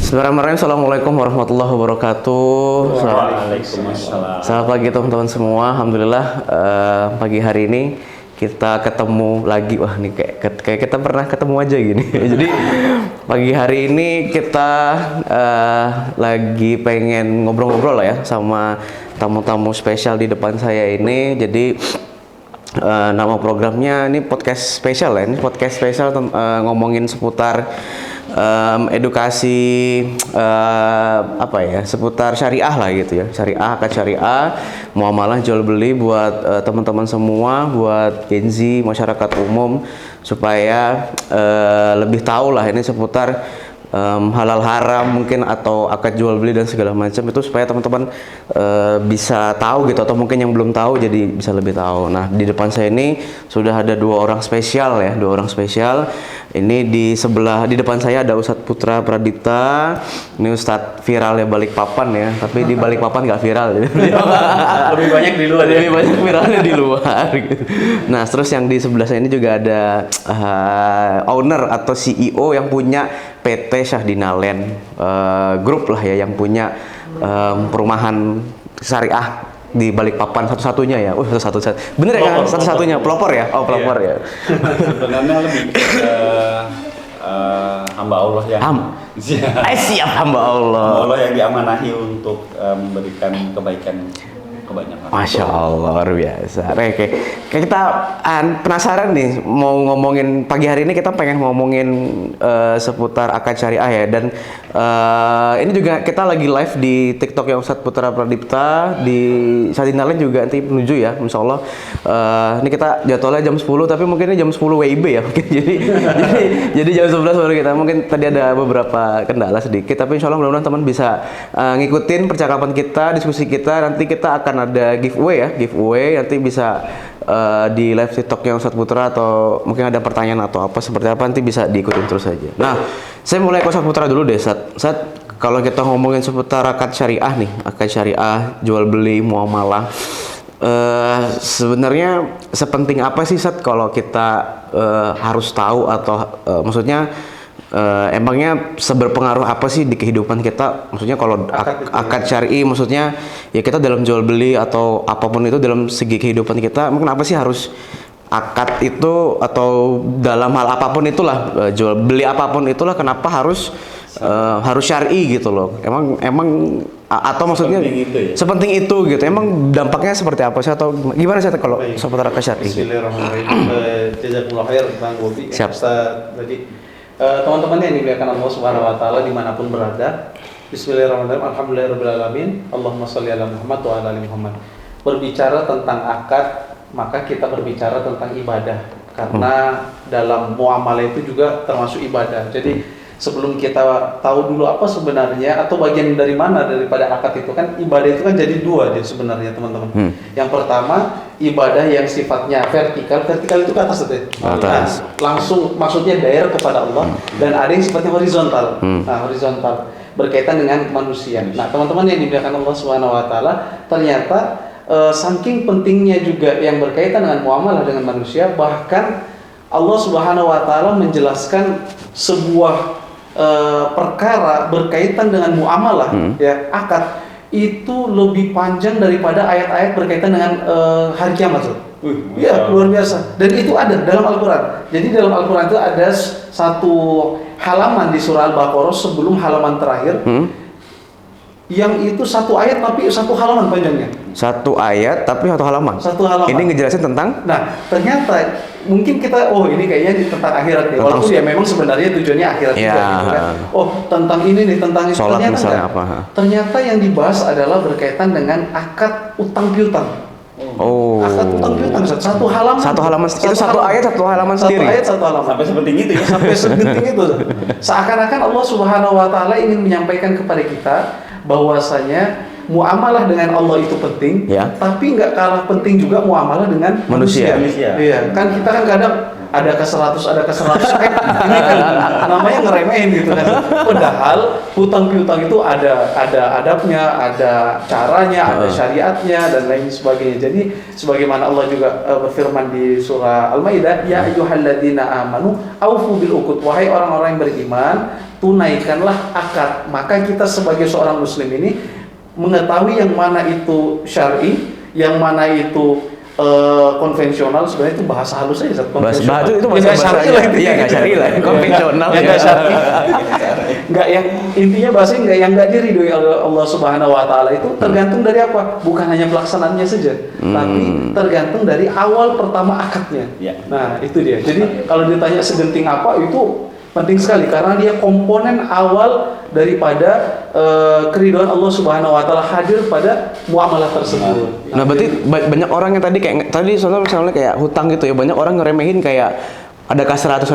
Bismillahirrahmanirrahim. Assalamualaikum warahmatullahi wabarakatuh. Waalaikumsalam. Selamat pagi teman-teman semua. Alhamdulillah pagi hari ini kita ketemu lagi. Wah, nih kayak kita pernah ketemu aja gini. Jadi pagi hari ini kita lagi pengen ngobrol-ngobrol lah ya sama tamu-tamu spesial di depan saya ini. Jadi nama programnya ini podcast spesial ya. Ini podcast spesial ngomongin seputar edukasi apa ya, seputar syariah lah gitu ya, syariah, akad syariah, muamalah jual beli buat teman-teman semua, buat Gen Z, masyarakat umum, supaya lebih tahu lah ini seputar halal haram mungkin atau akad jual beli dan segala macam itu, supaya teman-teman bisa tahu gitu, atau mungkin yang belum tahu jadi bisa lebih tahu. Nah, di depan saya ini sudah ada dua orang spesial ya, dua orang spesial. Ini di depan saya ada Ustadz Putra Pradipta. Ini Ustadz viralnya Balikpapan ya, tapi di Balikpapan nggak viral gitu. Lebih banyak di luar ya. Lebih banyak viralnya di luar gitu. Nah, terus yang di sebelah saya ini juga ada owner atau CEO yang punya PT Syahdina Land Group lah ya, yang punya perumahan syariah di Balikpapan satu-satunya ya. Satu-satunya. Bener ya kan? Satu-satunya. Pelopor ya? Oh, pelopor ya. Sebenarnya lebih hamba Allah yang siap hamba Allah. Hamba Allah yang diamanahi untuk memberikan kebaikan kebanyakan. Masya Allah, luar biasa. Oke, kita penasaran nih mau ngomongin pagi hari ini, kita pengen ngomongin seputar akad syariah ya. Dan ini juga kita lagi live di TikTok yang Ustadz Putra Pradipta, di Syahdina Land juga nanti menuju ya, Insya Allah. Ini kita jadwalnya jam 10, tapi mungkin ini jam 10 WIB ya mungkin. jadi jam 11 baru kita. Mungkin tadi ada beberapa kendala sedikit, tapi Insya Allah mudah-mudahan teman bisa ngikutin percakapan kita, diskusi kita. Nanti kita akan ada giveaway ya, nanti bisa di live TikToknya Ustadz Putra, atau mungkin ada pertanyaan atau apa seperti apa, nanti bisa diikutin terus saja. Nah, saya mulai ke Ustadz Putra dulu deh, Ustadz. Kalau kita ngomongin seputar akad syariah nih, akad syariah, jual beli, muamalah, sebenarnya sepenting apa sih Ustadz kalau kita harus tahu, atau maksudnya emangnya seberpengaruh apa sih di kehidupan kita? Maksudnya kalau akad syar'i, maksudnya ya kita dalam jual beli atau apapun itu dalam segi kehidupan kita, mungkin apa sih harus akad itu, atau dalam hal apapun itulah, jual beli apapun itulah, kenapa harus syar'i gitu loh? Emang atau maksudnya sepenting itu gitu? Emang dampaknya seperti apa sih, atau gimana sih kalau seputar akad syar'i? Bismillahirrahmanirrahim. Jazakumullah khair Bang Bobi. Siap. Tadi teman-teman yang dimuliakan Allah Subhanahu wa taala dimanapun berada. Bismillahirrahmanirrahim. Alhamdulillahirabbil alamin. Allahumma shalli ala Muhammad wa ala ali Muhammad. Berbicara tentang akad, maka kita berbicara tentang ibadah, karena dalam muamalah itu juga termasuk ibadah. Jadi sebelum kita tahu dulu apa sebenarnya atau bagian dari mana daripada akad itu, kan ibadah itu kan jadi dua dia sebenarnya teman-teman. Yang pertama ibadah yang sifatnya vertikal itu ke atas itu. Atas. Langsung maksudnya daerah kepada Allah, dan ada yang sifatnya horizontal. Nah, horizontal berkaitan dengan manusia. Nah, teman-teman yang dimuliakan Allah Subhanahu wa taala, ternyata saking pentingnya juga yang berkaitan dengan muamalah dengan manusia, bahkan Allah Subhanahu wa taala menjelaskan sebuah perkara berkaitan dengan muamalah ya, akad itu lebih panjang daripada ayat-ayat berkaitan dengan hari kiamat. Ya, luar biasa. Dan itu ada dalam Al-Quran. Jadi dalam Al-Quran itu ada satu halaman di surah Al-Baqarah sebelum halaman terakhir, yang itu satu ayat tapi satu halaman panjangnya. Satu ayat tapi satu halaman. Satu halaman. Ini ngejelasin tentang? Nah, ternyata mungkin kita ini kayaknya tentang akhirat ya. Walaupun ya memang sebenarnya tujuannya akhirat juga gitu kan. Tentang ini nih, tentang itu. Sholat Ternyata misalnya enggak. apa? Ternyata yang dibahas adalah berkaitan dengan akad utang piutang. Akad utang piutang satu halaman. Satu halaman. Itu satu ayat satu halaman sendiri. Satu ayat satu halaman. Sampai sepenting itu ya. Sampai sepenting itu. Seakan-akan Allah Subhanahu wa taala ingin menyampaikan kepada kita bahwasanya muamalah dengan Allah itu penting, ya, tapi nggak kalah penting juga muamalah dengan manusia. Iya, kan kita kan kadang ada ke 100, ada ke 100, ini kan namanya ngeremehin gitu kan. Padahal hutang piutang itu ada adabnya, ada caranya, ada syariatnya dan lain sebagainya. Jadi sebagaimana Allah juga berfirman di surah Al-Maidah, ya ayyuhalladzina amanu aufu bil uqud, wahai orang-orang yang beriman, tunaikanlah akad. Maka kita sebagai seorang muslim ini mengetahui yang mana itu syar'i, yang mana itu konvensional. Sebenarnya itu bahasa halus aja, konvensional. Itu bahasa syar'i lah, iya nggak syar'i lah, konvensional. Yang nggak syar'i, nggak yang intinya bahasanya nggak yang nggak diridhoi oleh Allah Subhanahu Wa Taala. Itu tergantung dari apa? Bukan hanya pelaksanaannya saja, tapi tergantung dari awal pertama akadnya. Ya. Nah itu dia. Jadi kalau ditanya segenting apa, itu penting sekali karena dia komponen awal daripada keridhaan Allah Subhanahu Wa Taala hadir pada muamalah tersebut. Nah, berarti banyak orang yang tadi soalnya misalnya kayak hutang gitu ya, banyak orang ngeremehin kayak ada kas 100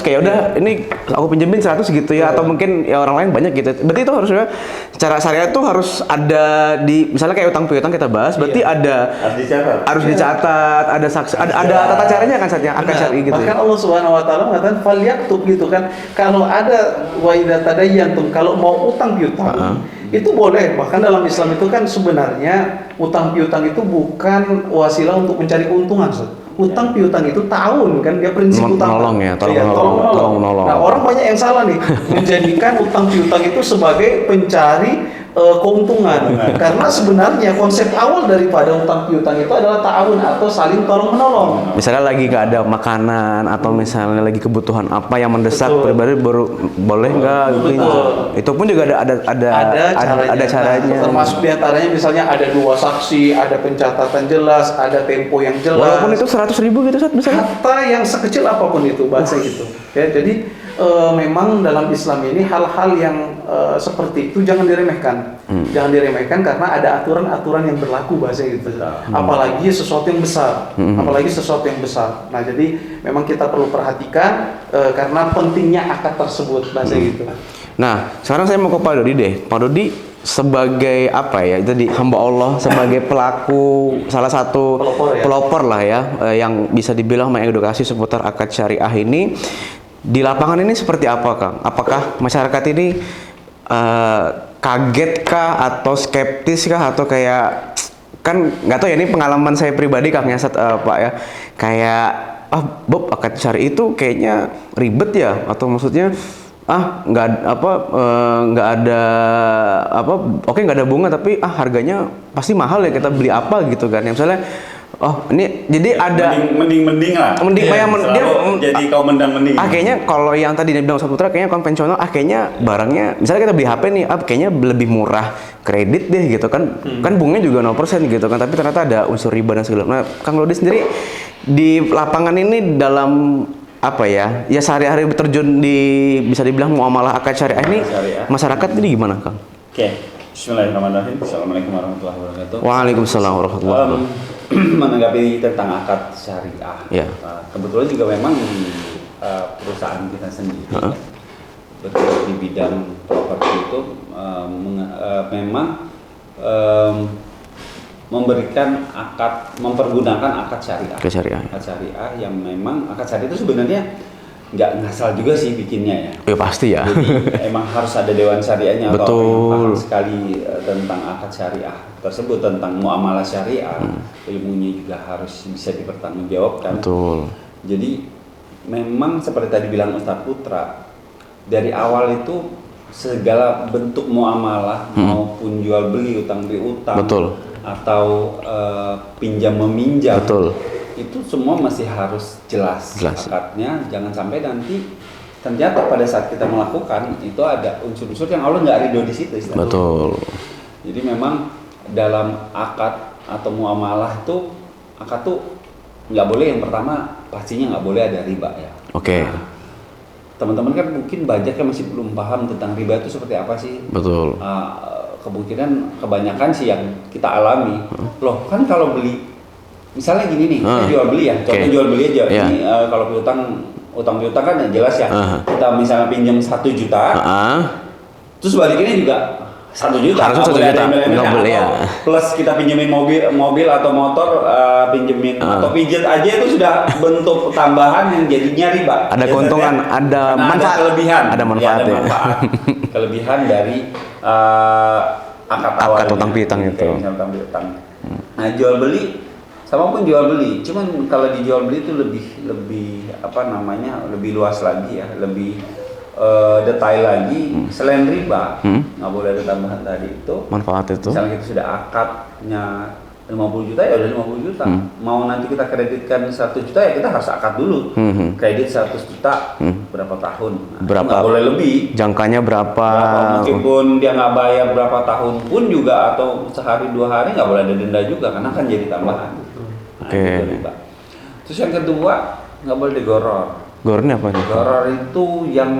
kayak udah ini aku pinjemin 100 gitu ya, atau mungkin ya orang lain banyak gitu. Berarti itu harusnya secara syariat itu harus ada di misalnya kayak utang piutang kita bahas, berarti harus dicatat, ada saksi, ada tata caranya kan saatnya akad syar'i gitu. Bahkan Ya. Allah Subhanahu Wa Taala mengatakan falyaktub gitu kan. Kalau ada wa idza tadayyantum, kalau mau utang piutang itu boleh. Bahkan dalam Islam itu kan sebenarnya utang piutang itu bukan wasilah untuk mencari keuntungan. Utang piutang itu tahun kan, dia prinsip utang. Menolong ya, Tolong menolong. Nah, orang banyak yang salah nih menjadikan utang piutang itu sebagai pencari keuntungan. Karena sebenarnya konsep awal daripada utang piutang itu adalah ta'awun atau saling tolong menolong. Misalnya lagi nggak ada makanan atau misalnya lagi kebutuhan apa yang mendesak Betul. pribadi, baru boleh nggak? Itu pun juga ada caranya. Nah, termasuk diantaranya misalnya ada 2 saksi, ada pencatatan jelas, ada tempo yang jelas. Walaupun itu 100.000 gitu Sat, misalnya. Hatta yang sekecil apapun itu bahasa gitu. Ya, jadi memang dalam Islam ini hal-hal yang seperti itu jangan diremehkan. Jangan diremehkan karena ada aturan-aturan yang berlaku bahasa gitu. Apalagi sesuatu yang besar. Nah, jadi memang kita perlu perhatikan karena pentingnya akad tersebut bahasa gitu. Nah, sekarang saya mau ke Pak Dodi deh. Pak Dodi sebagai apa ya? Itu hamba Allah, sebagai pelaku salah satu pelopor lah ya, yang bisa dibilang mengedukasi seputar akad syariah ini. Di lapangan ini seperti apa, Kang? Apakah masyarakat ini kaget kah atau skeptis kah atau kayak, kan nggak tahu ya, ini pengalaman saya pribadi Kang ya, Pak ya, kayak Bob, akad syari itu kayaknya ribet ya, atau maksudnya nggak ada oke nggak ada bunga tapi harganya pasti mahal ya, kita beli apa gitu kan ya, misalnya ini jadi ada mending lah. Jadi kau mending. Kayaknya kalau yang tadi dia bilang Saputra kayaknya konvensional, kayaknya barangnya misalnya kita beli HP nih, kayaknya lebih murah kredit deh gitu kan. Kan bunganya juga 0% gitu kan, tapi ternyata ada unsur riba dan segala. Nah, Kang Lodi sendiri di lapangan ini dalam apa ya sehari-hari terjun di bisa dibilang muamalah akad syariah ini, masyarakat ini gimana, Kang? Oke. Bismillahirrahmanirrahim. Assalamualaikum warahmatullahi wabarakatuh. Waalaikumsalam warahmatullahi wabarakatuh. Menanggapi tentang akad syariah, Ya. Kebetulan juga memang di perusahaan kita sendiri, betul di bidang properti itu memang memberikan mempergunakan akad syariah. Akad syariah yang memang akad syariah itu sebenarnya nggak ngasal juga sih bikinnya ya. Ya pasti ya. Jadi emang harus ada dewan syariahnya atau Betul. paham sekali tentang akad syariah tersebut, tentang muamalah syariah. Ilmunya juga harus bisa dipertanggungjawabkan. Betul. Jadi memang seperti tadi bilang Ustadz Putra, dari awal itu segala bentuk muamalah maupun jual beli, utang piutang, Betul. atau pinjam meminjam. Betul. Itu semua masih harus jelas akadnya, jangan sampai nanti ternyata pada saat kita melakukan itu ada unsur-unsur yang Allah nggak ridho di situ. Betul. Jadi memang dalam akad atau muamalah itu, akad tuh nggak boleh, yang pertama pastinya nggak boleh ada riba ya. Oke. Nah, teman-teman kan mungkin banyak yang masih belum paham tentang riba itu seperti apa sih. Betul. Kemungkinan kebanyakan sih yang kita alami, loh kan kalau beli misalnya gini nih, saya jual beli ya, contoh jual beli aja. Yeah. Ini kalau utang piutang kan jelas ya. Kita misalnya pinjam 1 juta, terus balikinnya juga 1 juta. Harusnya 1 juta. Nggak boleh ya. Plus kita pinjemin mobil atau motor, pinjemin atau pijet aja itu sudah bentuk tambahan yang jadinya riba. Ada keuntungan, ada manfaat. Ada kelebihan. Ada manfaat ya. Kelebihan dari akad utang piutang itu. Nah, jual beli sama pun jual beli, cuman kalau dijual beli itu lebih lebih luas lagi ya, lebih detail lagi, selain riba, nggak boleh ada tambahan tadi itu. Manfaat itu. Misalnya kita sudah akadnya 50 juta, ya udah 50 juta. Mau nanti kita kreditkan 1 juta, ya kita harus akad dulu. Kredit 100 juta, berapa tahun? Nah, Berapa? nggak boleh lebih. Jangkanya berapa? Meskipun dia nggak bayar berapa tahun pun juga, atau sehari 2 hari, nggak boleh ada denda juga, karena kan jadi tambahan. Nah, Oke. itu riba. Terus yang kedua, nggak boleh digoror. Goror ini apa nih? Goror itu yang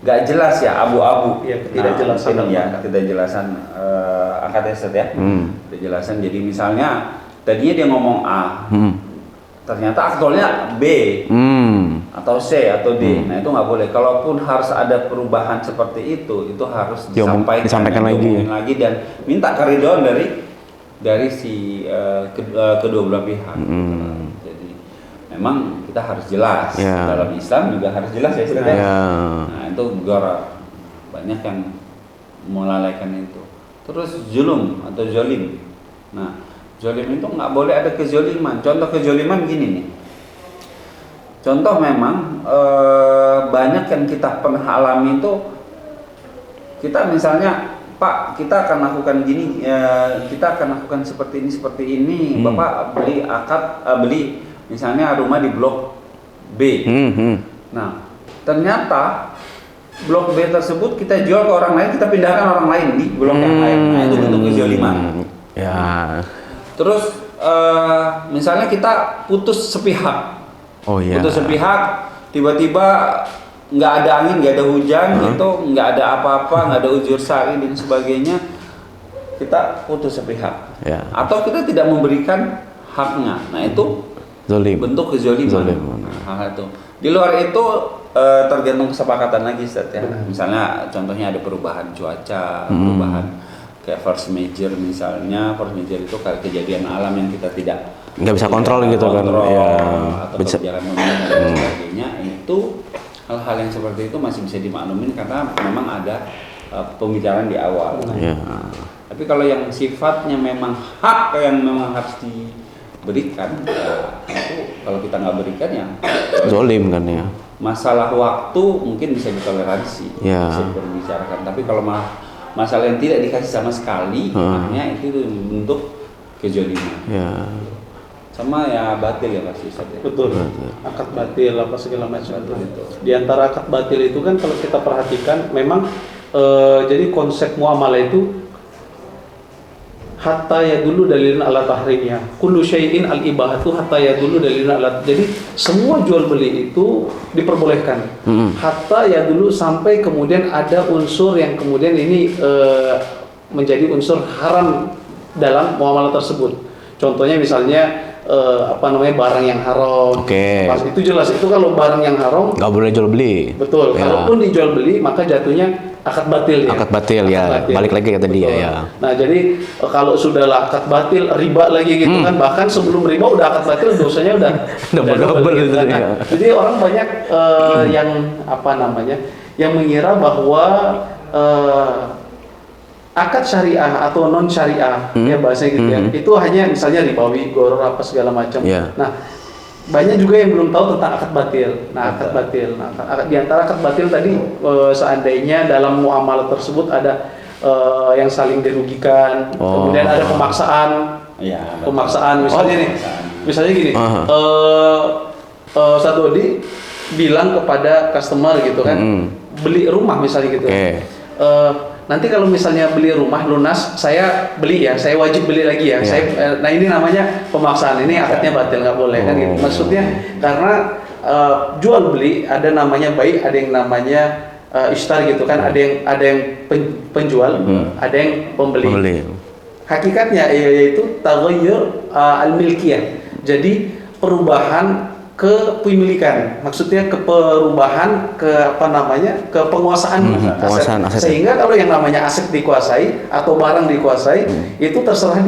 nggak jelas ya, abu-abu. Iya, ketidakjelasan. Ketidakjelasan akadnya Ustaz ya. Ketidakjelasan. Jadi misalnya tadinya dia ngomong A, ternyata aktualnya B atau C atau D. Nah itu nggak boleh. Kalaupun harus ada perubahan seperti itu harus disampaikan diomongin lagi dan minta keridhaan dari si kedua belah pihak. Jadi memang kita harus jelas. Dalam Islam juga harus jelas ya Ustaz. Nah itu goror, banyak yang melalaikan itu. Terus zulum atau zolim. Nah zolim itu nggak boleh ada kezoliman. Contoh kezoliman gini nih. Contoh memang banyak yang kita pernah alami itu, kita misalnya, Pak, kita akan lakukan gini, kita akan lakukan seperti ini. Bapak beli misalnya rumah di blok B. Nah, ternyata blok B tersebut kita jual ke orang lain, kita pindahkan orang lain di blok yang lain. Nah, itu bentuk kezaliman. Ya. Terus misalnya kita putus sepihak. Putus sepihak, tiba-tiba nggak ada angin, nggak ada hujan, gitu, nggak ada apa-apa, nggak ada ujur syar'i dan sebagainya, kita putus sepihak. Atau kita tidak memberikan haknya. Nah itu Zolim. bentuk kezaliman. Hal itu. Di luar itu tergantung kesepakatan lagi Ustaz ya. Misalnya contohnya ada perubahan cuaca, perubahan kayak force major misalnya. Force major itu kayak kejadian alam yang kita nggak bisa kontrol gitu kan. Atau kebijakan pemerintah dan sebagainya. Itu hal-hal yang seperti itu masih bisa dimaklumin karena memang ada pembicaraan di awal. Tapi kalau yang sifatnya memang hak yang memang harus diberikan, itu kalau kita nggak berikan ya zolim kan ya. Masalah waktu mungkin bisa ditoleransi, bisa diperbicarakan. Tapi kalau masalah yang tidak dikasih sama sekali, makanya itu bentuk kezaliman. Sama ya batil ya pasti Ustaz. Betul. Akad batil apa segala macam itu. Di antara akad batil itu kan kalau kita perhatikan memang jadi konsep muamalah itu hatta yadullu dalilun ala tahrimnya. Kullu syai'in al-ibahatu hatta yadullu dalilun ala. Jadi semua jual beli itu diperbolehkan. Hatta yadullu sampai kemudian ada unsur yang kemudian ini menjadi unsur haram dalam muamalah tersebut. Contohnya misalnya barang yang haram. Pas itu jelas itu kalau barang yang haram nggak boleh jual beli. Betul. Kalaupun dijual beli maka jatuhnya akad batil ya. Akad batil. Balik lagi ke tadi ya. Nah jadi kalau sudah akad batil, riba lagi gitu kan, bahkan sebelum riba udah akad batil dosanya udah double gitu kan. Jadi orang banyak yang yang mengira bahwa akad syariah atau non syariah ya bahasa gitu ya, itu hanya misalnya ribawi, goror apa segala macam. Nah banyak juga yang belum tahu tentang akad batil. Nah akad batil, di antara akad batil tadi seandainya dalam muamalah tersebut ada yang saling dirugikan, kemudian ada pemaksaan, misalnya gini, satu Dodi bilang kepada customer gitu kan, beli rumah misalnya gitu. Nanti kalau misalnya beli rumah lunas, saya beli ya, saya wajib beli lagi ya. Nah ini namanya pemaksaan, ini akadnya batil, nggak boleh kan gitu. Maksudnya karena jual beli ada namanya baik, ada yang namanya ishtar gitu kan, ada yang penjual, ada yang pembeli. Hakikatnya yaitu taghayyur al-milkiyah. Jadi perubahan kepemilikan, maksudnya perubahan ke penguasaan aset. Sehingga kalau yang namanya aset dikuasai atau barang dikuasai itu terserah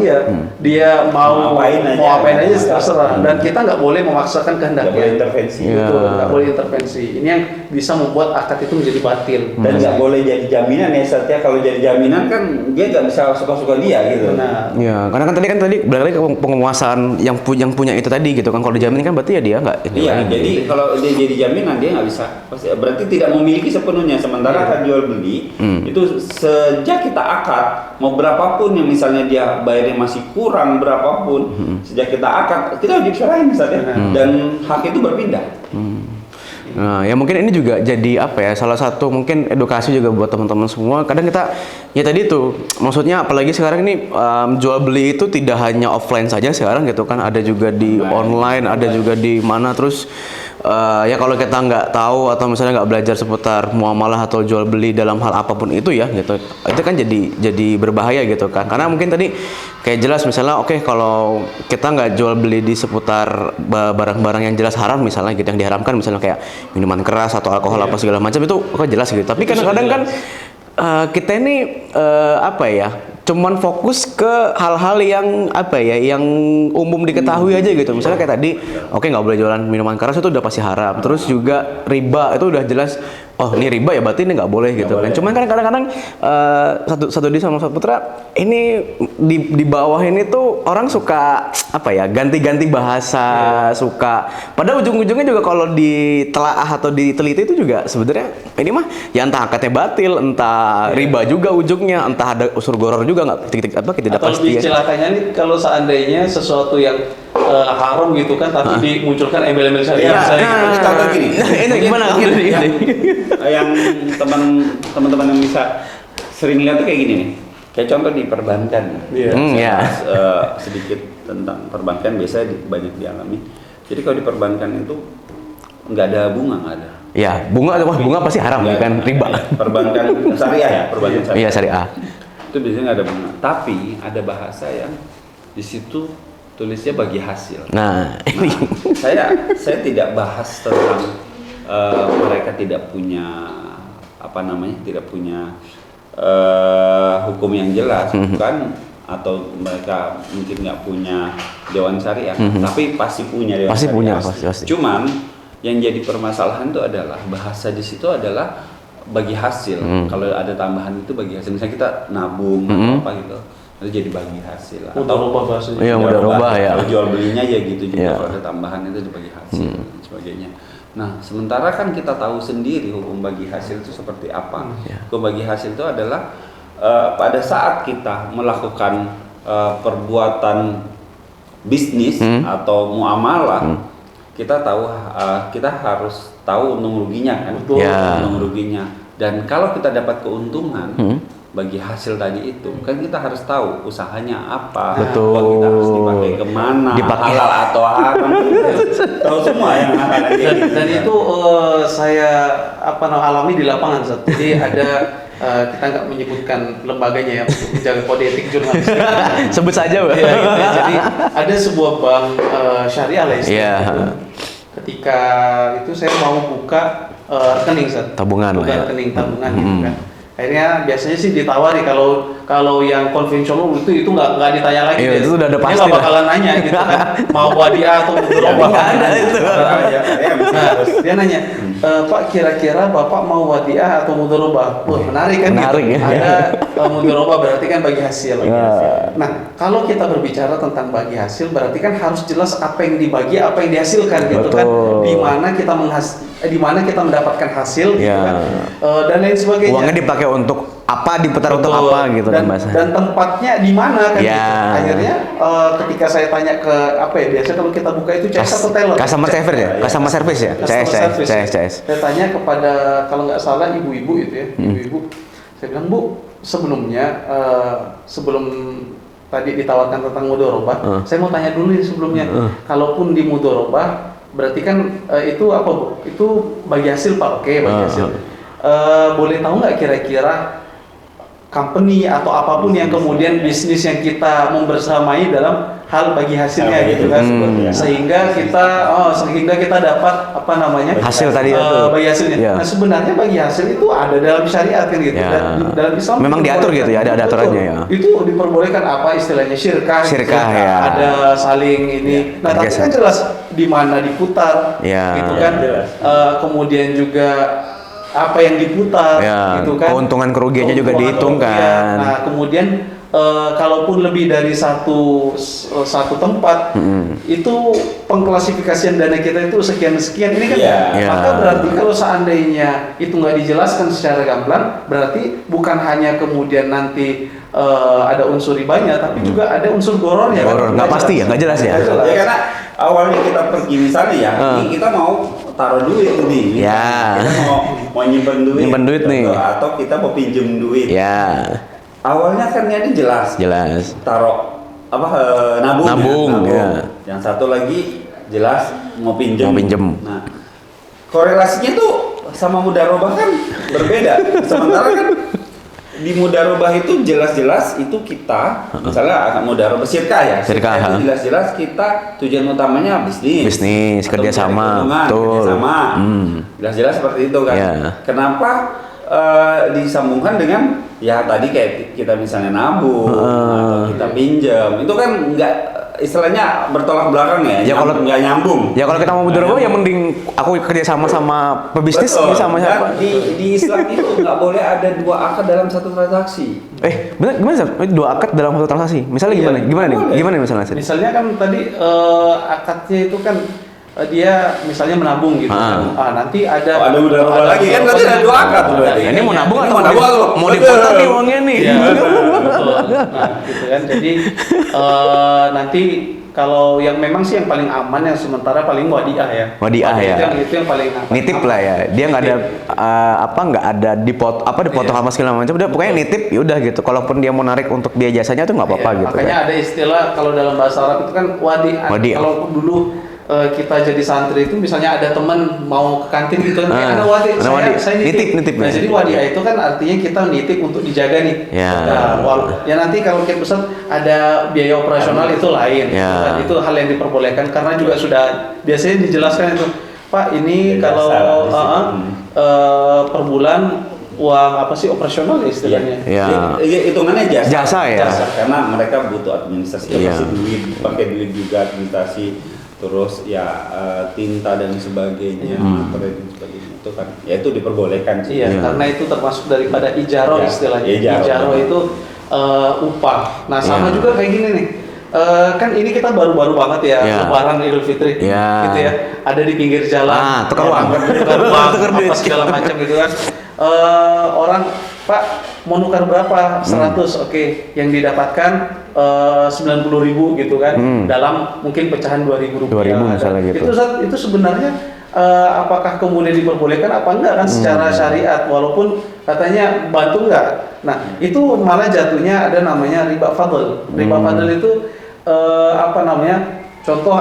dia mau apain aja terserah, dan kita nggak boleh memaksakan kehendaknya. Nggak boleh intervensi. Nggak boleh intervensi. Ini yang bisa membuat akad itu menjadi batil. Dan nggak boleh jadi jaminan ya Satya. Kalau jadi jaminan kan dia nggak bisa suka-suka dia gitu. Ya, karena kan tadi balik lagi ke penguasaan yang punya itu tadi gitu kan. Kalau dijamin kan berarti ya dia nggak Iya, jadi kalau dia jadi jaminan dia nggak bisa, berarti tidak memiliki sepenuhnya. Sementara kan jual beli itu sejak kita akad, mau berapapun yang misalnya dia bayarnya masih kurang berapapun, sejak kita akad kita wajib serahin misalnya, dan hak itu berpindah. Nah, ya mungkin ini juga jadi apa ya, salah satu mungkin edukasi juga buat teman-teman semua. Kadang kita, ya tadi itu, maksudnya apalagi sekarang ini jual beli itu tidak hanya offline saja sekarang gitu kan, ada juga di online, ada juga di mana, terus ya kalau kita nggak tahu atau misalnya nggak belajar seputar muamalah atau jual beli dalam hal apapun itu ya gitu, itu kan jadi berbahaya gitu kan. Karena mungkin tadi kayak jelas misalnya oke, kalau kita nggak jual beli di seputar barang-barang yang jelas haram misalnya gitu, yang diharamkan misalnya kayak minuman keras atau alkohol apa segala macam, itu kok jelas gitu. Tapi kadang-kadang kan kita ini apa ya, cuman fokus ke hal-hal yang apa ya, yang umum diketahui aja gitu. Misalnya kayak tadi, oke nggak boleh jualan minuman keras, itu udah pasti haram. Terus juga riba, itu udah jelas, oh ini riba ya berarti ini nggak boleh gitu kan. Cuman kan kadang-kadang satu di sama satu putra ini di bawah ini tuh orang suka apa ya, ganti-ganti bahasa, suka. Padahal ujung-ujungnya juga kalau ditelaah atau diteliti itu juga sebenarnya ini mah ya entah akadnya batil, entah riba juga ujungnya, entah ada unsur goror juga, nggak tidak atau pasti. lebih celakanya nih kalau seandainya sesuatu yang haram gitu kan, tapi dimunculkan embel-embel syariah misalnya gitu. Contoh gini. Ini gimana? Yang teman-teman yang bisa sering lihat tuh kayak gini nih. Kayak contoh di perbankan. Sedikit tentang perbankan biasa banyak dialami. Jadi kalau di perbankan itu nggak ada bunga, nggak ada. Ya, bunga pasti haram ya, kan riba. Perbankan syariah ya, perbankan syariah. Iya, syariah. Itu biasanya nggak ada bunga. Tapi ada bahasa yang di situ tulisnya bagi hasil. Nah, ini saya tidak bahas tentang mereka tidak punya tidak punya hukum yang jelas, bukan, atau mereka mungkin nggak punya dewan syariah, tapi pasti punya dewan pasti syariah. Pasti. Cuman yang jadi permasalahan itu adalah bahasa di situ adalah bagi hasil. Kalau ada tambahan itu bagi hasil. Misalnya kita nabung atau apa gitu, itu jadi bagi hasil. Atau rubah bahasanya. Iya, mudah rubah ya. Kalau jual belinya ya gitu juga. Yeah. Kalau ada tambahan itu dibagi hasil dan sebagainya. Nah, sementara kan kita tahu sendiri hukum bagi hasil itu seperti apa. Hukum bagi hasil itu adalah pada saat kita melakukan perbuatan bisnis atau muamalah, kita harus tahu untung ruginya kan. Untung ruginya. Dan kalau kita dapat keuntungan bagi hasil tadi itu, kan kita harus tahu usahanya apa, uang kita harus dipakai kemana, halal atau haram, tahu semua yang ada. Dan itu saya alami di lapangan, Zat. Jadi ada kita nggak menyebutkan lembaganya ya untuk menjaga kode etik jurnalistik. Sebut saja, Pak. Ya, gitu ya. Jadi ada sebuah bank syariah lah istilahnya. Ketika itu saya mau buka rekening, Zat. Tabungan lah ya. Rekening tabungan gitu kan. Akhirnya biasanya sih ditawari, kalau yang konvensional itu nggak ditanya lagi. Iya, itu udah ada pasti. Dia nggak bakalan nanya gitu kan, mau wadiah atau mudharabah. Ada itu. Nah, dia nanya, Pak, kira-kira Bapak mau wadiah atau mudharabah? Wah, menarik kan? Menarik, gitu. ya. Ada mudharabah berarti kan bagi hasil. Nah, kalau kita berbicara tentang bagi hasil, berarti kan harus jelas apa yang dibagi, apa yang dihasilkan gitu kan. Di mana kita mendapatkan hasil gitu kan. Dan lain sebagainya. Uangnya dipakai untuk apa, diputar untuk apa gitu dan, kan bahasa. Dan tempatnya di mana kan Ya. gitu. Akhirnya ketika saya tanya ke biasa kalau kita buka itu CS atau teller? Customer service ya? Customer service ya? CS. Saya tanya kepada, kalau nggak salah ibu-ibu itu ya, ibu-ibu. Saya bilang, Bu, sebelumnya sebelum tadi ditawarkan tentang mudharabah, saya mau tanya dulu nih sebelumnya. Kalaupun di mudharabah, berarti kan itu apa, Bu? Itu bagi hasil, Pak. Oke, bagi hasil. Boleh tahu nggak kira-kira company atau apapun yang kemudian bisnis yang kita membersamai dalam hal bagi hasilnya gitu kan, sehingga kita dapat hasil tadi bagi hasilnya. Ya. Nah, sebenarnya bagi hasil itu ada dalam syariat kan gitu. Ya. Dan dalam Islam memang diatur gitu ya, ada aturannya ya. Itu diperbolehkan apa istilahnya syirkah ya. ada saling ini. Nah, tapi kan jelas di mana diputar gitu kan. Kemudian juga apa yang diputar gitu kan, keuntungan kerugiannya juga dihitung kan. Nah, kemudian kalaupun lebih dari satu tempat, itu pengklasifikasian dana kita itu sekian ini kan, maka berarti kalau seandainya itu nggak dijelaskan secara gamblang, berarti bukan hanya kemudian nanti ada unsur ribanya, tapi juga ada unsur gorornya. Goror, nggak pasti ya, nggak jelas ya. Ya karena awalnya kita pergi misalnya ya, ini kita mau taruh duit nih, kita mau nyimpen duit nih, atau kita mau pinjem duit. Ya. Awalnya kan ini jelas. Taruh nabung. Ya. Yang satu lagi jelas mau pinjem. Nah, korelasinya tuh sama mudharabah kan berbeda. Sementara kan di mudharabah itu jelas-jelas itu kita misalnya mudharabah syirkah ya. Syirkah itu jelas-jelas kita tujuan utamanya bisnis kerjasama. Jelas-jelas seperti itu kan. Kenapa disambungkan dengan ya tadi kayak kita misalnya nabung atau kita pinjam, itu kan nggak istilahnya bertolak belakang ya, kalau nggak nyambung. Ya kalau kita mau mudharabah ya mending aku kerja sama pebisnis sama siapa. Di Islam itu nggak boleh ada dua akad dalam satu transaksi. Benar gimana sih? Dua akad dalam satu transaksi. Misalnya gimana nih? Gimana misalnya? Misalnya kan tadi akadnya itu kan dia misalnya menabung gitu kan. Nanti ada mudharabah lagi kan, nanti ada dua akad berarti. Ini mau nabung atau mau dipotong nih uangnya nih. Betul. Nah, gitu kan. Jadi nanti kalau yang memang sih yang paling aman yang sementara paling wadiah ya. Itu yang paling aman. Nitip lah ya. Dia nggak ada nggak ada dipotong sama segala macam. Udah pokoknya nitip ya udah gitu. Kalaupun dia mau narik untuk dia jasanya tuh nggak apa-apa gitu. Makanya ada istilah kalau dalam bahasa Arab itu kan wadiah. Kalau dulu kita jadi santri itu misalnya ada teman mau ke kantin gitu kan, ada wadi, saya nitip. Nah, jadi wadiah itu kan artinya kita nitip untuk dijaga nih. Ya nanti kalau kita pesan ada biaya operasional itu lain. Itu hal yang diperbolehkan karena juga sudah biasanya dijelaskan itu, Pak ini kalau per bulan uang operasional istilahnya. Hitungannya jasa ya. Karena mereka butuh administrasi, pakai duit juga administrasi. Terus ya tinta dan sebagainya, materai dan sebagainya itu kan, ya itu diperbolehkan sih. Karena itu termasuk daripada ijaroh istilahnya. Ijaroh itu upah. Nah sama juga kayak gini nih. Kan ini kita baru-baru banget ya, Lebaran Idul Fitri, gitu ya. Ada di pinggir jalan, tukar uang, apa segala macam gitu kan. Orang, Pak mau nukar berapa? 100, oke. Yang didapatkan 90.000 gitu kan, dalam mungkin pecahan 2.000 rupiah. 2.000 misalnya gitu. Itu sebenarnya apakah kemudian diperbolehkan apa enggak kan secara syariat, walaupun katanya bantu enggak. Nah itu malah jatuhnya ada namanya riba fadl. Riba fadl itu contoh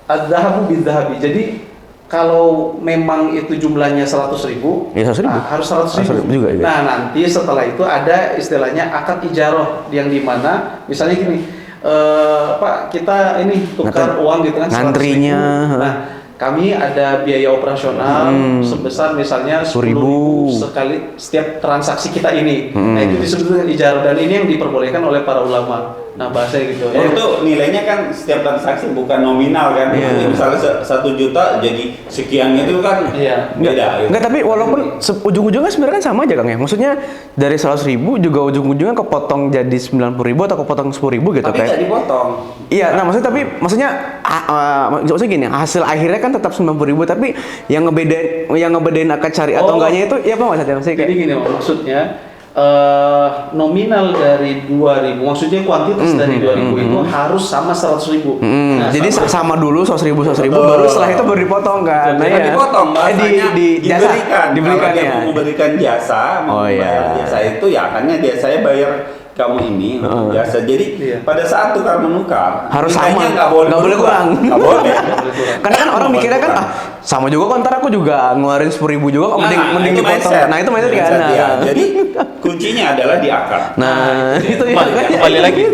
adz-dzahabu bidz-dzahabi. Jadi kalau memang itu jumlahnya 100.000, harus 100.000 juga. Nah nanti setelah itu ada istilahnya akad ijaroh yang dimana misalnya gini, Pak kita ini tukar uang gitu kan, ngantrinya. Nah kami ada biaya operasional sebesar misalnya 10.000 sekali setiap transaksi kita ini. Nah itu disebut dengan ijaroh dan ini yang diperbolehkan oleh para ulama. Nah bahasanya gitu. Itu nilainya kan setiap transaksi bukan nominal kan. Misalnya 1 juta jadi sekian itu kan beda. Enggak, tapi walaupun ujung-ujungnya sebenarnya kan sama aja Kang ya. Maksudnya dari 100.000 juga ujung-ujungnya kepotong jadi 90.000 atau kepotong 10.000 gitu. Tapi nggak dipotong. Iya, nah maksudnya gini, hasil akhirnya kan tetap 90.000, tapi yang ngebedain akad syariat atau enggaknya itu ya apa maksudnya? Jadi gini maksudnya nominal dari 2.000, maksudnya kuantitas dari 2.000 itu harus sama 100.000. Nah, jadi sama dulu 100.000 baru setelah itu baru dipotong kan. Nah, dipotong dibelikan ya. Mau memberikan jasa, membayar jasa itu ya akannya biasanya bayar kamu ini jasa. Jadi pada saat tukar menukar harus sama, nggak boleh kurang. Nggak boleh. Karena kan orang mikirnya kan sama juga kok, ntar aku juga ngeluarin 10.000 juga kok, mending dipotong. Nah itu mindset kan. Jadi kuncinya adalah di akad. Nah itu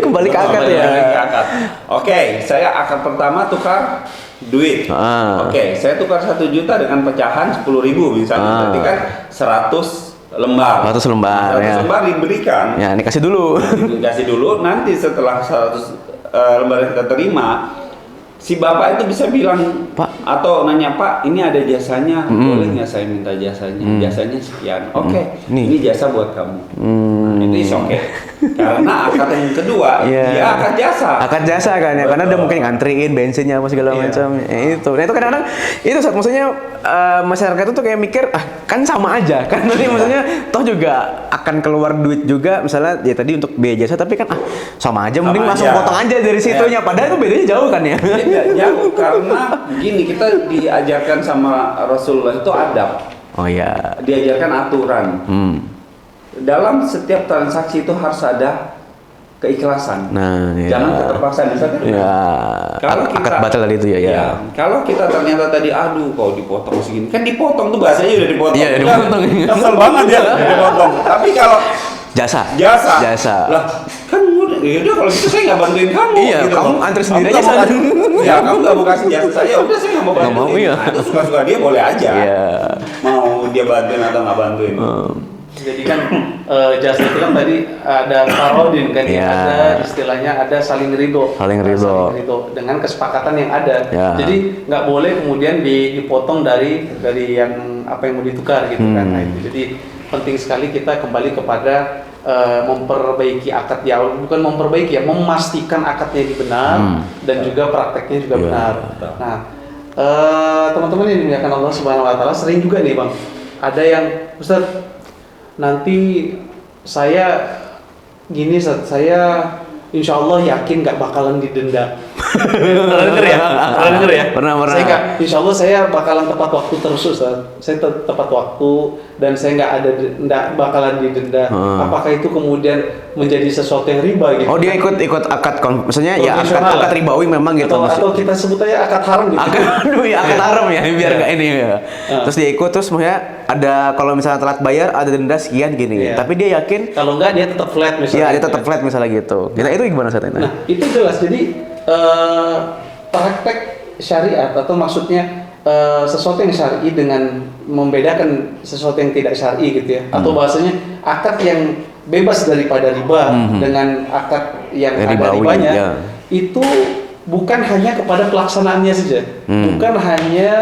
kembali ke akad ya. Oke, saya akad pertama tukar duit. Oke, saya tukar 1 juta dengan pecahan 10.000 misalnya. Berarti kan 100 lembar. 100 lembar. 100 lembar diberikan. Ya, dikasih dulu. Dikasih dulu, nanti setelah 100 lembar kita terima, si bapak itu bisa bilang, Pak, atau nanya, Pak, ini ada jasanya, boleh nggak saya minta jasanya? Jasanya sekian. Oke, ini jasa buat kamu. Itu is oke. Karena akad yang kedua dia akad jasa. Akad jasa kan ya, karena dia mungkin ngantriin bensinnya apa segala macam. Itu. Nah itu kadang-kadang itu saat maksudnya masyarakat itu tuh kayak mikir kan sama aja kan nanti maksudnya toh juga akan keluar duit juga misalnya ya tadi untuk biaya jasa tapi kan sama aja mending langsung potong aja dari situnya padahal itu bedanya jauh kan ya. Jauh karena gini kita diajarkan sama Rasulullah itu adab. Oh iya. Diajarkan aturan. Dalam setiap transaksi itu harus ada keikhlasan. Nah, jangan keterpaksaan. Ya. Kalau akad batal tadi itu ya. Kalau kita ternyata tadi kau dipotong segini, kan dipotong tuh bahasanya udah dipotong. Iya, dipotong. Kesel banget ya dipotong. Tapi kalau jasa. Lah, kan udah kalau gitu saya nggak bantuin kamu. Iya, gitu. kamu antri sendiri aja sana. Ya, kamu nggak mau kasih jasa saya, udah saya nggak mau bantuin. Nggak mau, iya. Nah, itu suka-suka dia boleh aja. Iya. Mau dia bantuin atau nggak bantuin. Jadi kan jasa itu kan tadi ada tarodin kan, ada istilahnya ada saling ridho. Saling ridho dengan kesepakatan yang ada. Jadi nggak boleh kemudian dipotong dari yang apa yang mau ditukar gitu kan. Nah, itu. Jadi penting sekali kita kembali kepada memperbaiki akad di awal, bukan memperbaiki ya, memastikan akadnya ini benar dan juga prakteknya juga benar. Nah, teman-teman yang dimuliakan Allah Subhanahu Wa Taala, sering juga nih Bang, ada yang Ustaz nanti saya gini, saya insya Allah yakin nggak bakalan didenda. Pernah denger ya? Pernah. Saya insya Allah saya bakalan tepat waktu terus, Ustaz. Saya tepat waktu dan saya nggak bakalan didenda. Apakah itu kemudian menjadi sesuatu yang riba gitu? Oh dia ikut akad maksudnya ya akad ribawi memang gitu. Atau kita sebut aja akad haram gitu. Akad haram ya biar nggak ini ya. Terus dia ikut terus maksudnya ada kalau misalnya telat bayar ada denda sekian gini. Tapi dia yakin kalau nggak dia tetap flat misalnya. Iya dia tetap flat misalnya gitu. Kita itu gimana saat ini? Nah itu jelas. Jadi praktek syariat atau maksudnya sesuatu yang syar'i dengan membedakan sesuatu yang tidak syar'i gitu ya, atau bahasanya akad yang bebas daripada riba dengan akad yang ada ribanya, itu bukan hanya kepada pelaksanaannya saja, bukan hanya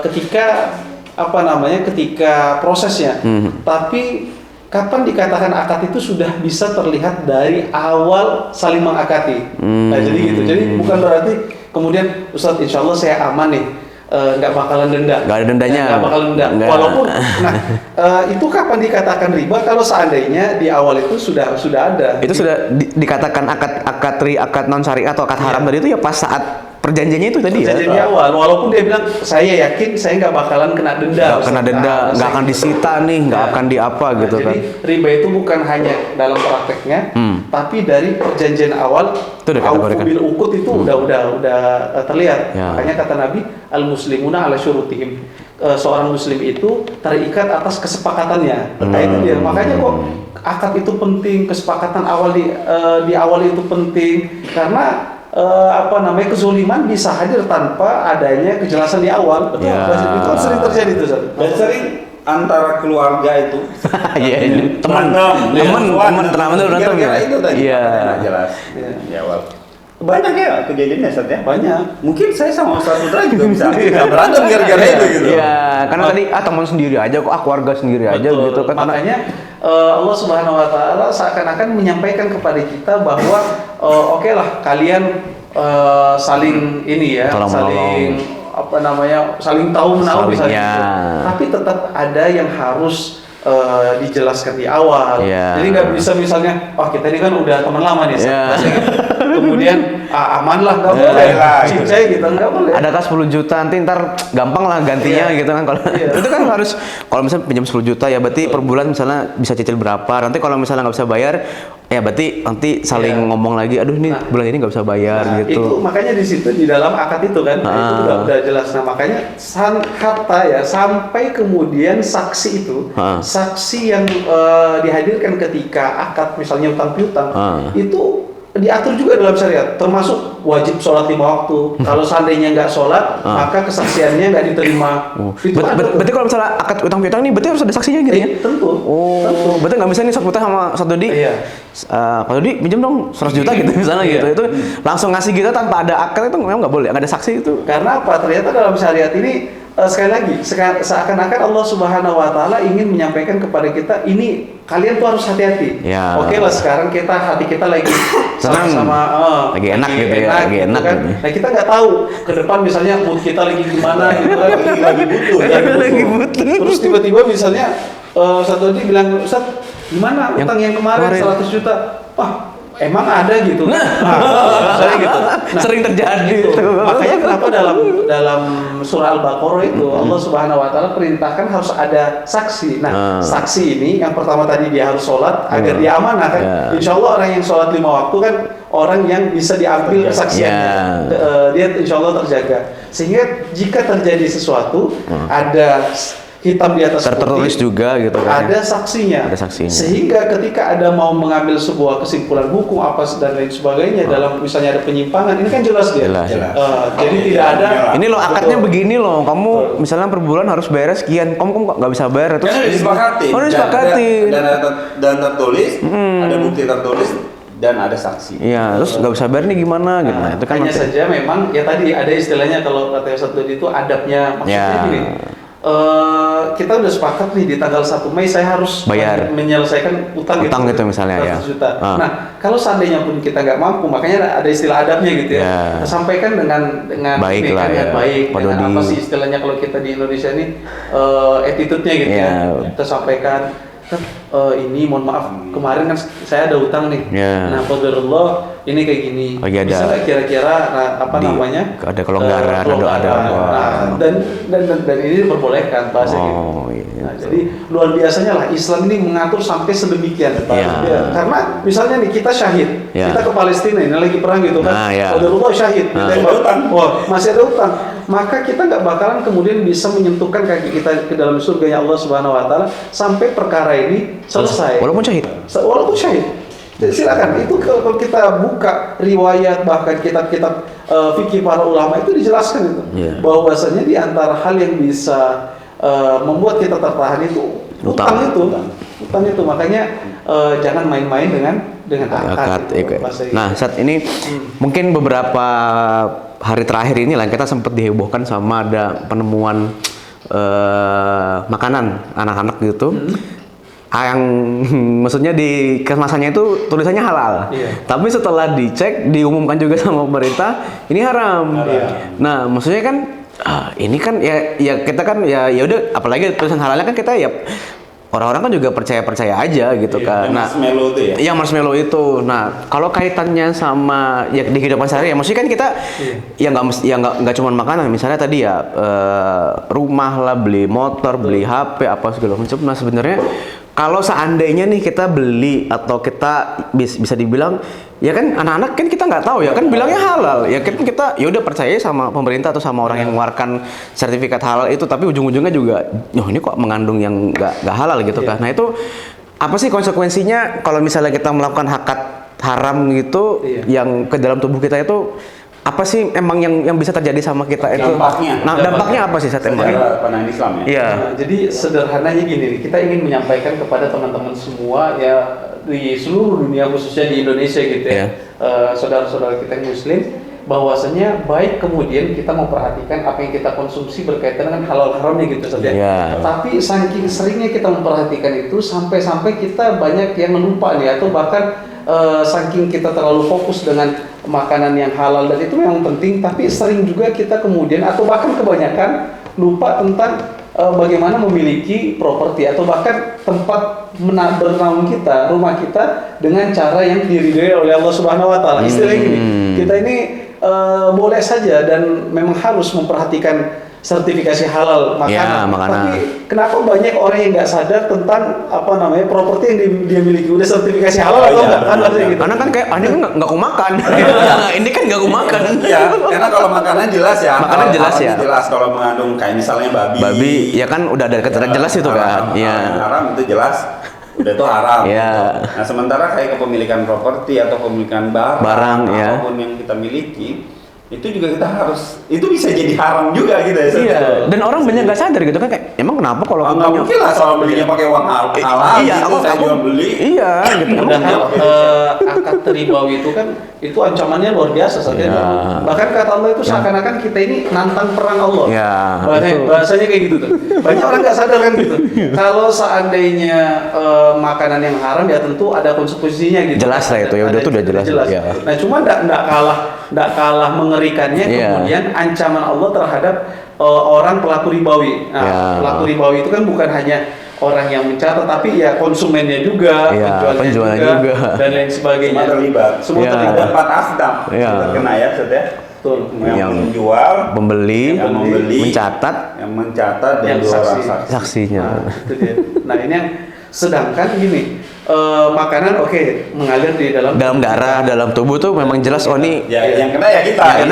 ketika ketika prosesnya, tapi kapan dikatakan akad itu sudah bisa terlihat dari awal saling mengakati. Nah jadi gitu. Jadi bukan berarti kemudian Ustadz insya Allah saya aman nih, nggak bakalan denda. Nggak ada dendanya. Nggak bakalan denda. Walaupun, itu kapan dikatakan riba kalau seandainya di awal itu sudah ada. Itu sudah dikatakan akad non syariah atau akad haram tadi itu ya pas saat perjanjiannya itu tadi perjanjiannya awal, walaupun dia bilang saya yakin saya nggak bakalan kena denda. Nggak kena denda, nggak akan disita nih, nggak akan diapa gitu kan. Jadi riba itu bukan hanya dalam prakteknya, tapi dari perjanjian awal, bil ukut itu udah terlihat. Makanya kata Nabi, al muslimuna ala syurutihim. Seorang muslim itu terikat atas kesepakatannya. Itu dia. Makanya kok akad itu penting, kesepakatan awal di awal itu penting karena kezoliman bisa hadir tanpa adanya kejelasan di awal. Betul. Itu sering terjadi itu, Ustaz. Dan sering antara keluarga itu. teman berantem ya. Itu tadi. Iya. Jelas. Di awal. Banyak ya kejadiannya, Ustaz ya? Banyak. Mungkin saya sama Ustaz Putra juga bisa berantem gara-gara itu gitu. Iya, karena tadi teman sendiri aja kok, keluarga sendiri aja gitu kan. Makanya Allah Subhanahu Wa Taala seakan-akan menyampaikan kepada kita bahwa oke lah kalian saling ini ya, saling tahu menahu misalnya. Tapi tetap ada yang harus dijelaskan di awal. Jadi nggak bisa misalnya, kita ini kan udah teman lama nih, kemudian aman lah, nggak boleh lah, cincai gitu, nggak boleh. Ada 10 juta nanti ntar gampang lah gantinya gitu kan. Kalau itu kan harus, kalau misalnya pinjam 10 juta ya berarti per bulan misalnya bisa cicil berapa. Nanti kalau misalnya nggak bisa bayar ya berarti nanti saling ngomong lagi, aduh nih bulan ini nggak bisa bayar gitu. Itu makanya di situ di dalam akad itu kan itu udah jelas. Nah makanya sampai kemudian saksi itu saksi yang dihadirkan ketika akad misalnya utang piutang itu diatur juga dalam syariat, termasuk wajib sholat 5 waktu. Kalau seandainya nggak sholat, maka kesaksiannya nggak diterima. Berarti kalau misalnya akad utang piutang ini berarti harus ada saksinya gitu ya? Tentu. Tentu. Berarti nggak bisa nih Ustaz Putra sama Ustaz Dodi, Pak Dodi pinjam dong 100 juta gitu misalnya gitu. Itu langsung ngasih gitu tanpa ada akad itu memang nggak boleh, nggak ada saksi itu. Karena apa? Ternyata dalam syariat ini sekali lagi seakan-akan Allah Subhanahu Wa Taala ingin menyampaikan kepada kita ini kalian tuh harus hati-hati. Ya. Oke lah sekarang hati kita lagi senang, sama lagi enak gitu ya, lagi gitu enak kan. ini. Nah kita nggak tahu ke depan misalnya mood kita lagi gimana gitu kan, lagi butuh, Lagi butuh. Terus tiba-tiba misalnya satu tadi bilang Ustaz gimana utang yang kemarin 100 juta, wah emang ada gitu kan? Saya gitu. Nah, Sering terjadi gitu. itu. Makanya kenapa dalam surah Al-Baqarah itu Allah Subhanahu Wa Taala perintahkan harus ada saksi. Nah, saksi ini yang pertama tadi dia harus sholat agar dia amanah kan. Insya Allah orang yang sholat 5 waktu kan orang yang bisa diambil kesaksiannya. Dia insya Allah terjaga. Sehingga jika terjadi sesuatu ada hitam di atas tertulis putih, juga gitu kan. ada saksinya. Ada saksinya. Sehingga ketika ada mau mengambil sebuah kesimpulan hukum apa dan lain sebagainya dalam misalnya ada penyimpangan, ini kan jelas dia. Jelas. Jadi tidak ada. Ini loh akadnya begini loh, kamu misalnya per bulan harus bayar sekian, kamu nggak bisa bayar terus. Kan udah disepakati. Oh, udah disepakati. Dan tertulis, ada bukti tertulis dan ada saksi. Iya, terus nggak bisa bayar nih gimana gitu. Nah, itu kan hanya nanti- saja memang ya tadi ada istilahnya kalau kata Ustaz tadi itu adabnya maksudnya Ya. gini. Kita udah sepakat nih di tanggal 1 Mei saya harus Bayar. menyelesaikan utang gitu misalnya, 100 ya. juta. Nah, kalau seandainya pun kita nggak mampu, makanya ada istilah adabnya gitu ya. Ya. Kita sampaikan dengan Baik ini lah, kan, ya. baik Pak dengan Dodi. apa sih istilahnya kalau kita di Indonesia ini attitude-nya gitu ya. Ya. Kita sampaikan ini mohon maaf kemarin kan saya ada utang nih. Ya. Nah, qadarullah ini kayak gini. Lagi ada Bisa nggak kira-kira ada kelonggaran, ada Nah, dan ini diperbolehkan bahasa gitu. iya. Nah, jadi luar biasanya lah Islam ini mengatur sampai sedemikian. Ya. Karena misalnya nih kita syahid, Ya. kita ke Palestina ini lagi perang gitu kan. Nah, ya. Qadarullah syahid, Nah. kita utang. Wah, masih ada utang. Maka kita nggak bakalan kemudian bisa menyentuhkan kaki kita ke dalam surganya Allah Subhanahu Wa Taala sampai perkara ini selesai. Walaupun syahid. Walaupun syahid. Jadi silakan itu kalau kita buka riwayat bahkan kitab-kitab fikih para ulama itu dijelaskan itu bahwasanya di antara hal yang bisa membuat kita tertahan itu utang itu makanya jangan main-main dengan akad itu, bahasa itu. Nah, saat ini mungkin beberapa hari terakhir ini lah kita sempat dihebohkan sama ada penemuan makanan anak-anak gitu. Yang maksudnya di kemasannya itu tulisannya halal. Tapi setelah dicek diumumkan juga sama pemerintah ini haram. Nah, maksudnya kan ini kan ya kita kan ya udah apalagi tulisan halalnya kan kita ya orang-orang kan juga percaya aja gitu kan. Nah, marshmallow itu ya. Yang marshmallow itu. Nah, kalau kaitannya sama ya di kehidupan sehari ya maksudnya kan kita ya nggak cuma makanan, misalnya tadi ya rumah lah, beli motor, beli HP apa segala macam. Nah, sebenarnya kalau seandainya nih kita beli atau kita bisa dibilang ya kan anak-anak kan kita nggak tahu ya kan bilangnya halal ya kan kita ya udah percaya sama pemerintah atau sama orang yang mengeluarkan sertifikat halal itu tapi ujung-ujungnya juga ini kok mengandung yang nggak halal gitu kan. Nah, itu apa sih konsekuensinya kalau misalnya kita melakukan akad haram gitu yang ke dalam tubuh kita itu apa sih emang yang bisa terjadi sama kita itu? Dampaknya apa sih saat emang? Pandangan Islam ya. Iya. Nah, jadi sederhananya gini, kita ingin menyampaikan kepada teman-teman semua ya di seluruh dunia khususnya di Indonesia gitu ya, saudara-saudara kita yang Muslim, bahwasanya baik kemudian kita memperhatikan apa yang kita konsumsi berkaitan dengan halal haramnya gitu saja. Tapi saking seringnya kita memperhatikan itu sampai kita banyak yang lupa nih atau bahkan saking kita terlalu fokus dengan makanan yang halal dan itu memang penting, tapi sering juga kita kemudian atau bahkan kebanyakan lupa tentang bagaimana memiliki properti atau bahkan tempat bernaung kita, rumah kita dengan cara yang diridhoi oleh Allah Subhanahu Wa Taala. Istilahnya gini, kita ini boleh saja dan memang harus memperhatikan sertifikasi halal makanan. Tapi kenapa banyak orang yang nggak sadar tentang apa namanya properti yang dia miliki udah sertifikasi halal atau enggak? Karena kan kayak ini kan nggak aku makan. Ini kan nggak aku makan. Ya, karena kalau makanan jelas ya. Makanan jelas ya. Jelas kalau mengandung kayak misalnya babi. Babi, ya kan udah ada keterangan jelas itu kan. Iya. Haram itu jelas. Udah itu haram. Iya. Nah, sementara kayak kepemilikan properti atau kepemilikan barang ya. apapun yang kita miliki itu juga kita harus, itu bisa jadi haram juga gitu ya. Iya. Dan orang banyak nggak sadar gitu kan, kayak emang kenapa kalau aku nggak mungkin lah soal belinya pakai uang halal iya, gitu, saya juga beli. Iya, gitu. Padahal akad ribawi itu kan itu ancamannya luar biasa saat ini. Iya. Bahkan kata Allah itu seakan-akan kita ini nantang perang Allah. Iya, Bahasanya kayak gitu tuh. Banyak orang nggak sadar kan gitu. Kalau seandainya makanan yang haram ya tentu ada konsekuensinya gitu. Jelas lah itu, ya udah tuh udah jelas. Ya. Nah cuma nggak kalah mengerikannya kemudian ancaman Allah terhadap orang pelaku ribawi. Nah, pelaku ribawi itu kan bukan hanya orang yang mencatat, tapi ya konsumennya juga, penjualnya juga, dan lain sebagainya. Semua terlibat. Semua terlibat. Ada 4 asdam terkena ya, setelah Betul. yang menjual, yang membeli, mencatat, dan dua orang saksinya. Nah, itu dia. Nah ini yang sedangkan gini. Makanan mengalir di dalam darah, dalam tubuh tuh memang jelas ini yang kena ya kita.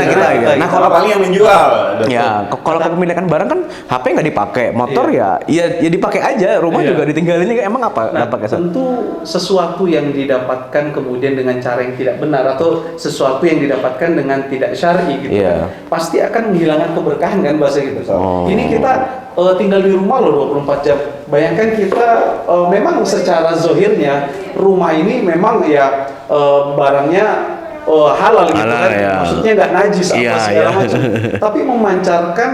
Nah, kalau paling yang menjual. Ya, kalau kepemilikan barang kan HP nggak dipakai, motor ya dipakai aja, rumah juga ditinggalin, emang apa? Tentu sesuatu yang didapatkan kemudian dengan cara yang tidak benar atau sesuatu yang didapatkan dengan tidak syar'i gitu kan, pasti akan menghilangkan keberkahan kan bahasa gitu. Ini kita tinggal di rumah loh 24 jam. Bayangkan kita memang secara zahirnya rumah ini memang ya barangnya halal gitu kan. Ya. Maksudnya nggak najis segala macam. Tapi memancarkan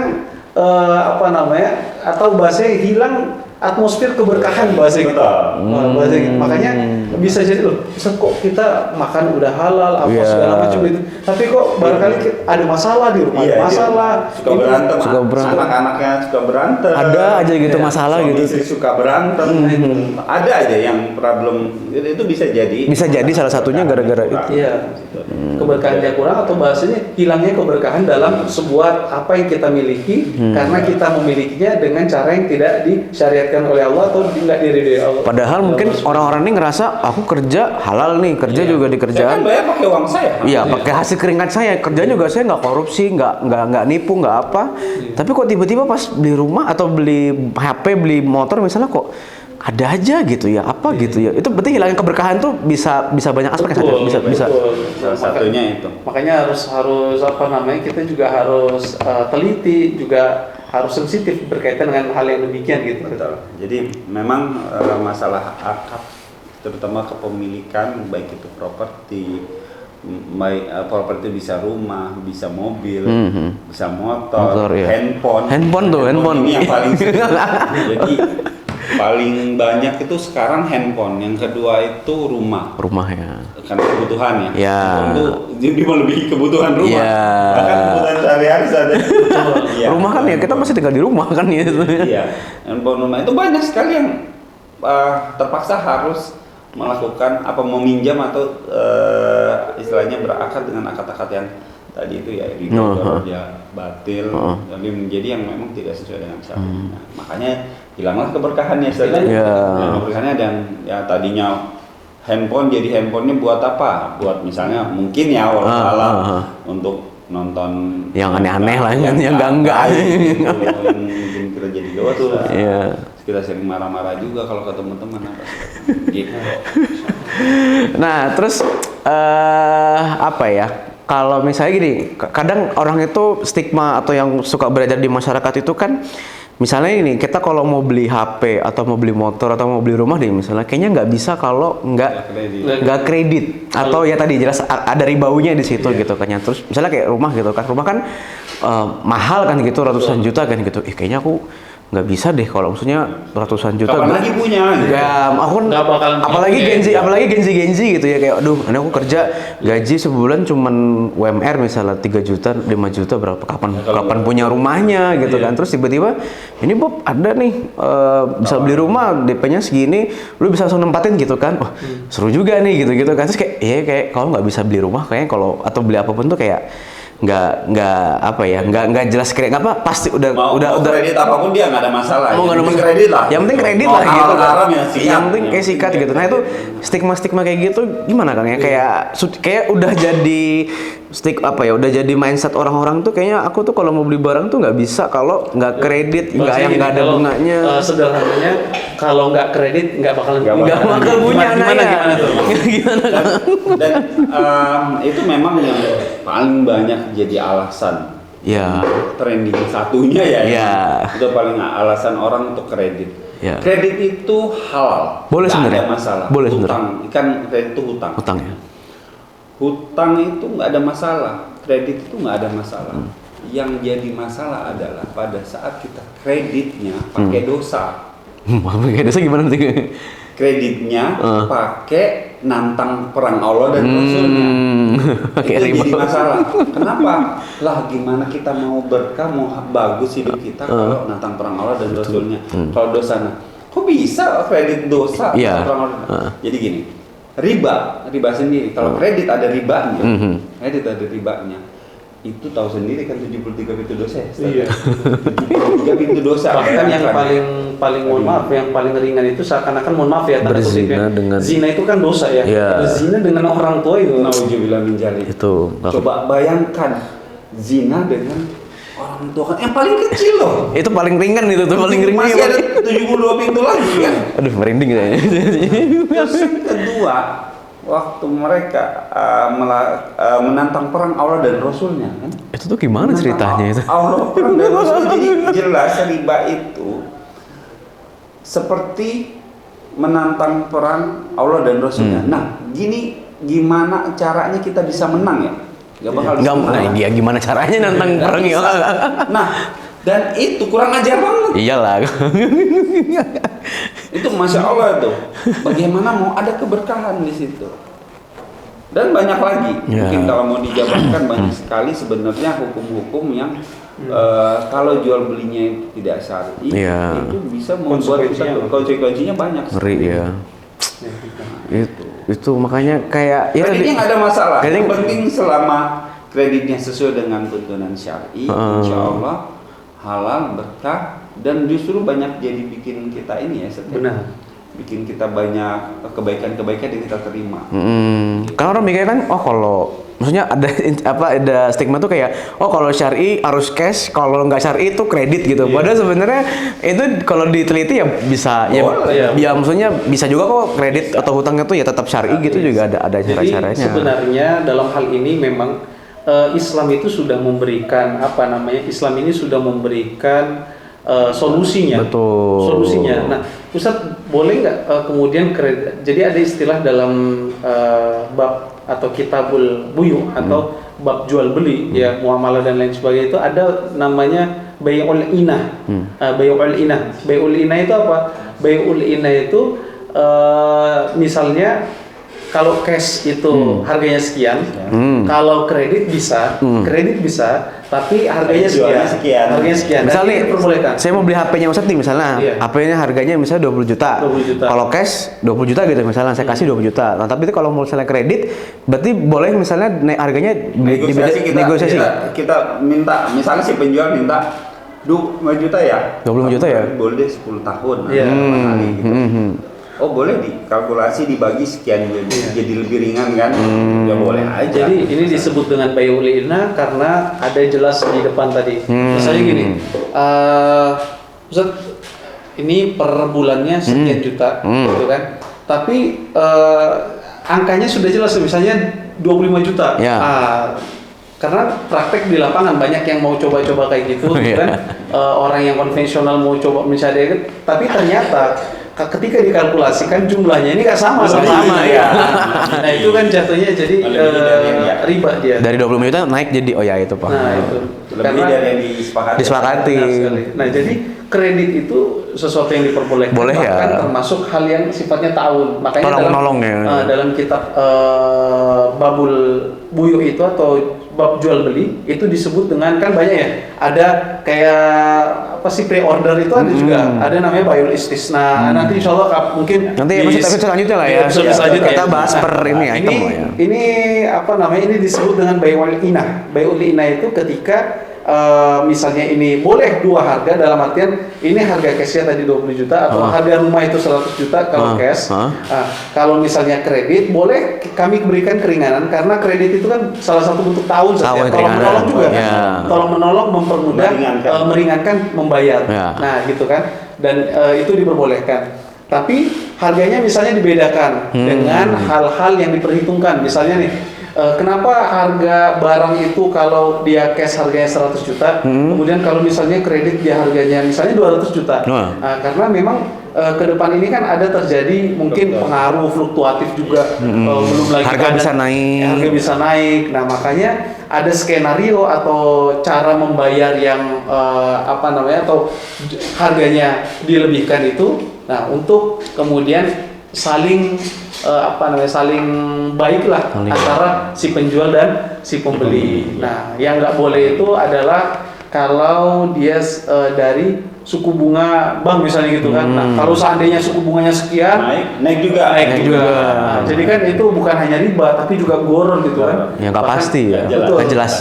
atau bahasanya hilang atmosfer keberkahan bahasa gitu. Bahasa gitu. Makanya bisa jadi loh, kok kita makan udah halal segala macam gitu. Tapi kok barangkali ada masalah di rumah, suka berantem, anak-anaknya suka berantem. Ada aja gitu masalah gitu. Istri suka berantem. Ada aja yang problem itu bisa jadi. Bisa jadi salah satunya gara-gara itu. Iya. Keberkahannya kurang atau bahasanya hilangnya keberkahan dalam sebuah apa yang kita miliki karena kita memilikinya dengan cara yang tidak disyariatkan oleh Allah atau tidak diridhoi Allah. Padahal mungkin orang-orang ini ngerasa aku kerja halal nih, kerja juga di kerjaan. Saya kan bayar pakai uang saya. Iya, pakai hasil keringat saya. Kerjaan juga saya nggak korupsi, nggak nipu, nggak apa. Tapi kok tiba-tiba pas beli rumah atau beli HP, beli motor misalnya kok ada aja gitu ya, gitu ya. Itu berarti hilangin keberkahan tuh bisa banyak aspek bisa. Salah satunya itu. Makanya harus kita juga harus teliti, juga harus sensitif berkaitan dengan hal yang demikian gitu. Betul. Jadi memang masalah akad, terutama kepemilikan, baik itu properti, properti bisa rumah, bisa mobil, bisa motor, handphone. Handphone ini yang paling jadi paling banyak itu sekarang handphone, yang kedua itu rumah ya, karena kebutuhan ya. Itu jadi melebihi kebutuhan rumah, bahkan kebutuhan sehari-hari saja. Rumah kan ya kita masih tinggal di rumah kan gitu. Iya, handphone rumah itu banyak sekali yang terpaksa harus melakukan meminjam atau istilahnya berakad dengan akad-akad yang tadi itu ya batil, tapi menjadi yang memang tidak sesuai dengan syariat. Makanya hilanglah keberkahannya keberkahannya, dan ya tadinya handphone jadi handphonenya buat apa? Buat misalnya mungkin ya untuk nonton yang aneh-aneh lah, yang enggak yang mungkin kita jadi dosa. Kita sering marah-marah juga kalau ketemu teman gitu. Nah, terus kalau misalnya gini, kadang orang itu stigma atau yang suka beredar di masyarakat itu kan, misalnya ini kita kalau mau beli HP atau mau beli motor atau mau beli rumah deh misalnya, kayaknya nggak bisa kalau nggak kredit atau ya tadi jelas ada ribaunya di situ gitu kan. Terus misalnya kayak rumah gitu kan, rumah kan mahal kan gitu, ratusan juta kan gitu. Kayaknya aku nggak bisa deh kalau maksudnya ratusan juta. Kapan lagi punya? Aku apalagi Genzi gitu ya, kayak aduh, ini aku kerja gaji sebulan cuman UMR misalnya 3 juta, 5 juta berapa, kapan punya rumahnya gitu kan. Terus tiba-tiba ini Bob ada nih bisa beli rumah, DP-nya segini, lu bisa langsung nempatin gitu kan. Wah, seru juga nih gitu kan. Terus kayak kalau nggak bisa beli rumah kayaknya kalau atau beli apapun tuh kayak nggak jelas kredit pasti udah kredit apapun dia nggak ada masalah. Yang penting kredit lah gitu kan. Yang penting kayak sikat gitu. Nah itu stigma kayak gitu gimana kan ya, kayak udah jadi udah jadi mindset orang-orang tuh, kayaknya aku tuh kalau mau beli barang tuh nggak bisa kalau nggak kredit, nggak ada bunganya. Sederhananya kalau nggak kredit nggak bakal punya. Gimana tuh? Dan itu memang yang paling banyak jadi alasan. Ya. Trending satunya ya. Ya. Itu paling alasan orang untuk kredit. Ya. Kredit itu halal. Boleh nggak sebenarnya. ada masalah. Boleh hutang, kan kredit itu hutang. Hutang ya. Hutang itu nggak ada masalah. Kredit itu nggak ada masalah. Yang jadi masalah adalah pada saat kita kreditnya pakai dosa. Pakai dosa gimana nanti? Kreditnya pakai nantang perang Allah dan Rasulnya. Pakai Itu riba. jadi masalah. Kenapa? Lah gimana kita mau berkah, mau bagus hidup kita kalau nantang perang Allah dan Rasulnya. Kalau dosa, kok bisa kredit dosa Iya. perang Allah? Jadi gini, riba sendiri. Kalau kredit ada ribanya, kredit ada ribanya. Itu tahu sendiri kan 73 pintu dosa ya? Iya. 73 pintu dosa. Bahkan yang Kan? paling mohon maaf, yang paling ringan itu seakan-akan mohon maaf ya tanda kutip ya. Berzina dengan- Zina itu kan dosa ya. Iya. Zina dengan orang tua itu. Nauzubillah min dzalik. Itu. Coba bayangkan zina dengan orang tua kan yang paling kecil loh. Itu paling ringan itu tuh, paling ringan. Masih ada 72 pintu lagi kan. Aduh, merinding kayaknya. Terus yang kedua, waktu mereka menantang perang Allah dan Rasulnya kan. Itu tuh gimana ceritanya itu? Allah perang dan Rasul, jadi jelas riba itu seperti menantang perang Allah dan Rasulnya. Nah, gimana caranya kita bisa menang ya? Gak bakal bisa Enggak, menang. ya gimana caranya nantang Nggak perang ya? bisa. Nah, dan itu kurang ajar banget. Iyalah. Itu masya Allah tuh. Bagaimana mau ada keberkahan di situ? Dan banyak lagi. Ya. Mungkin kalau mau dijabarkan banyak sekali sebenarnya hukum-hukum yang kalau jual belinya itu tidak syar'i, Ya. itu bisa membuat kita konsekuensinya banyak. Ngeri ya. Itu makanya kayak ya Kreditnya tadi nggak ada masalah. kredit- Yang penting selama kreditnya sesuai dengan tuntunan syar'i, insya Allah halal, berkah, dan justru banyak jadi bikin kita ini ya, Benar. bikin kita banyak kebaikan-kebaikan yang kita terima. Karena orang mikirnya kan, oh kalau maksudnya ada stigma tuh kayak, oh kalau syar'i harus cash, kalau nggak syar'i itu kredit gitu. Padahal sebenarnya itu kalau diteliti ya bisa ya maksudnya bisa juga kok kredit atau hutangnya tuh ya tetap syar'i gitu, juga ada Jadi cara-caranya. sebenarnya dalam hal ini memang Islam itu sudah memberikan Islam ini sudah memberikan solusinya. Betul. Solusinya. Nah, Ustadz boleh nggak kemudian kredit? Jadi ada istilah dalam bab atau kitabul buyu atau bab jual beli ya, muamalah dan lain sebagainya, itu ada namanya bai'ul inah. Bai'ul inah. Bai'ul inah itu apa? Bai'ul inah itu misalnya kalau cash itu harganya sekian, kalau kredit bisa, tapi harganya sekian. Harganya sekian. Misalnya Nanti diperbolehkan. saya mau beli HP-nya Ustadz nih misalnya, Iya. HP-nya harganya misalnya 20 juta. 20 juta. Kalau cash 20 juta gitu misalnya, saya kasih 20 juta. Nah, tapi itu kalau misalnya kredit, berarti boleh misalnya harganya negosiasi. Kita minta, misalnya si penjual minta 2 juta ya. 20 juta ya? Boleh deh 10 tahun. Iya. Kali gitu. Oh boleh dikalkulasi dibagi sekian jadi lebih ringan kan? Ya boleh aja. Jadi ini disebut dengan bai'ul inah karena ada jelas di depan tadi. Misalnya gini, Ustaz, ini per bulannya sekian juta, gitu kan? Tapi angkanya sudah jelas, misalnya 25 juta. Ya. Karena praktek di lapangan banyak yang mau coba-coba kayak gitu, kan? Orang yang konvensional mau coba mencari, tapi ternyata ketika dikalkulasikan jumlahnya ini nggak sama ya. Nah itu kan jatuhnya jadi riba dia. Dari 25 juta naik jadi itu Pak. Nah itu Lebih dari yang disepakati. benar sekali. Nah jadi kredit itu sesuatu yang diperbolehkan, Boleh ya. bahkan termasuk hal yang sifatnya ta'awun. Makanya Tolong-menolong ya. dalam kitab babul buyuh itu atau bab jual beli itu disebut dengan, kan banyak ya, ada kayak apa sih, pre-order itu ada juga, ada namanya bai'ul istisna. Nanti insya Allah mungkin Nanti episode selanjutnya lah ya. episode selanjutnya Kita bahas per ini item lah ya. Ini apa namanya, ini disebut dengan bai'ul inah. Bai'ul inah itu ketika misalnya ini boleh dua harga, dalam artian ini harga cashnya tadi 20 juta atau harga rumah itu 100 juta kalau cash. Kalau misalnya kredit boleh kami berikan keringanan, karena kredit itu kan salah satu bentuk tahun saja. Kalau menolong juga kan. Kalau menolong mempermudah, meringankan membayar. Nah gitu kan. Dan itu diperbolehkan. Tapi harganya misalnya dibedakan dengan hal-hal yang diperhitungkan. Misalnya nih kenapa harga barang itu kalau dia cash harganya 100 juta, kemudian kalau misalnya kredit dia harganya misalnya 200 juta. Nah, karena memang ke depan ini kan ada terjadi mungkin pengaruh fluktuatif juga, belum lagi harga bisa naik. Harga bisa naik. Nah, makanya ada skenario atau cara membayar yang atau harganya dilebihkan itu. Nah, untuk kemudian saling saling baiklah antara si penjual dan si pembeli. Nah, yang nggak boleh itu adalah kalau dia dari suku bunga bank misalnya gitu kan. Nah, kalau seandainya suku bunganya sekian, naik juga. Nah, jadi kan itu bukan hanya riba tapi juga gharar gitu kan. Ya nggak pasti ya. Betul. Nggak jelas.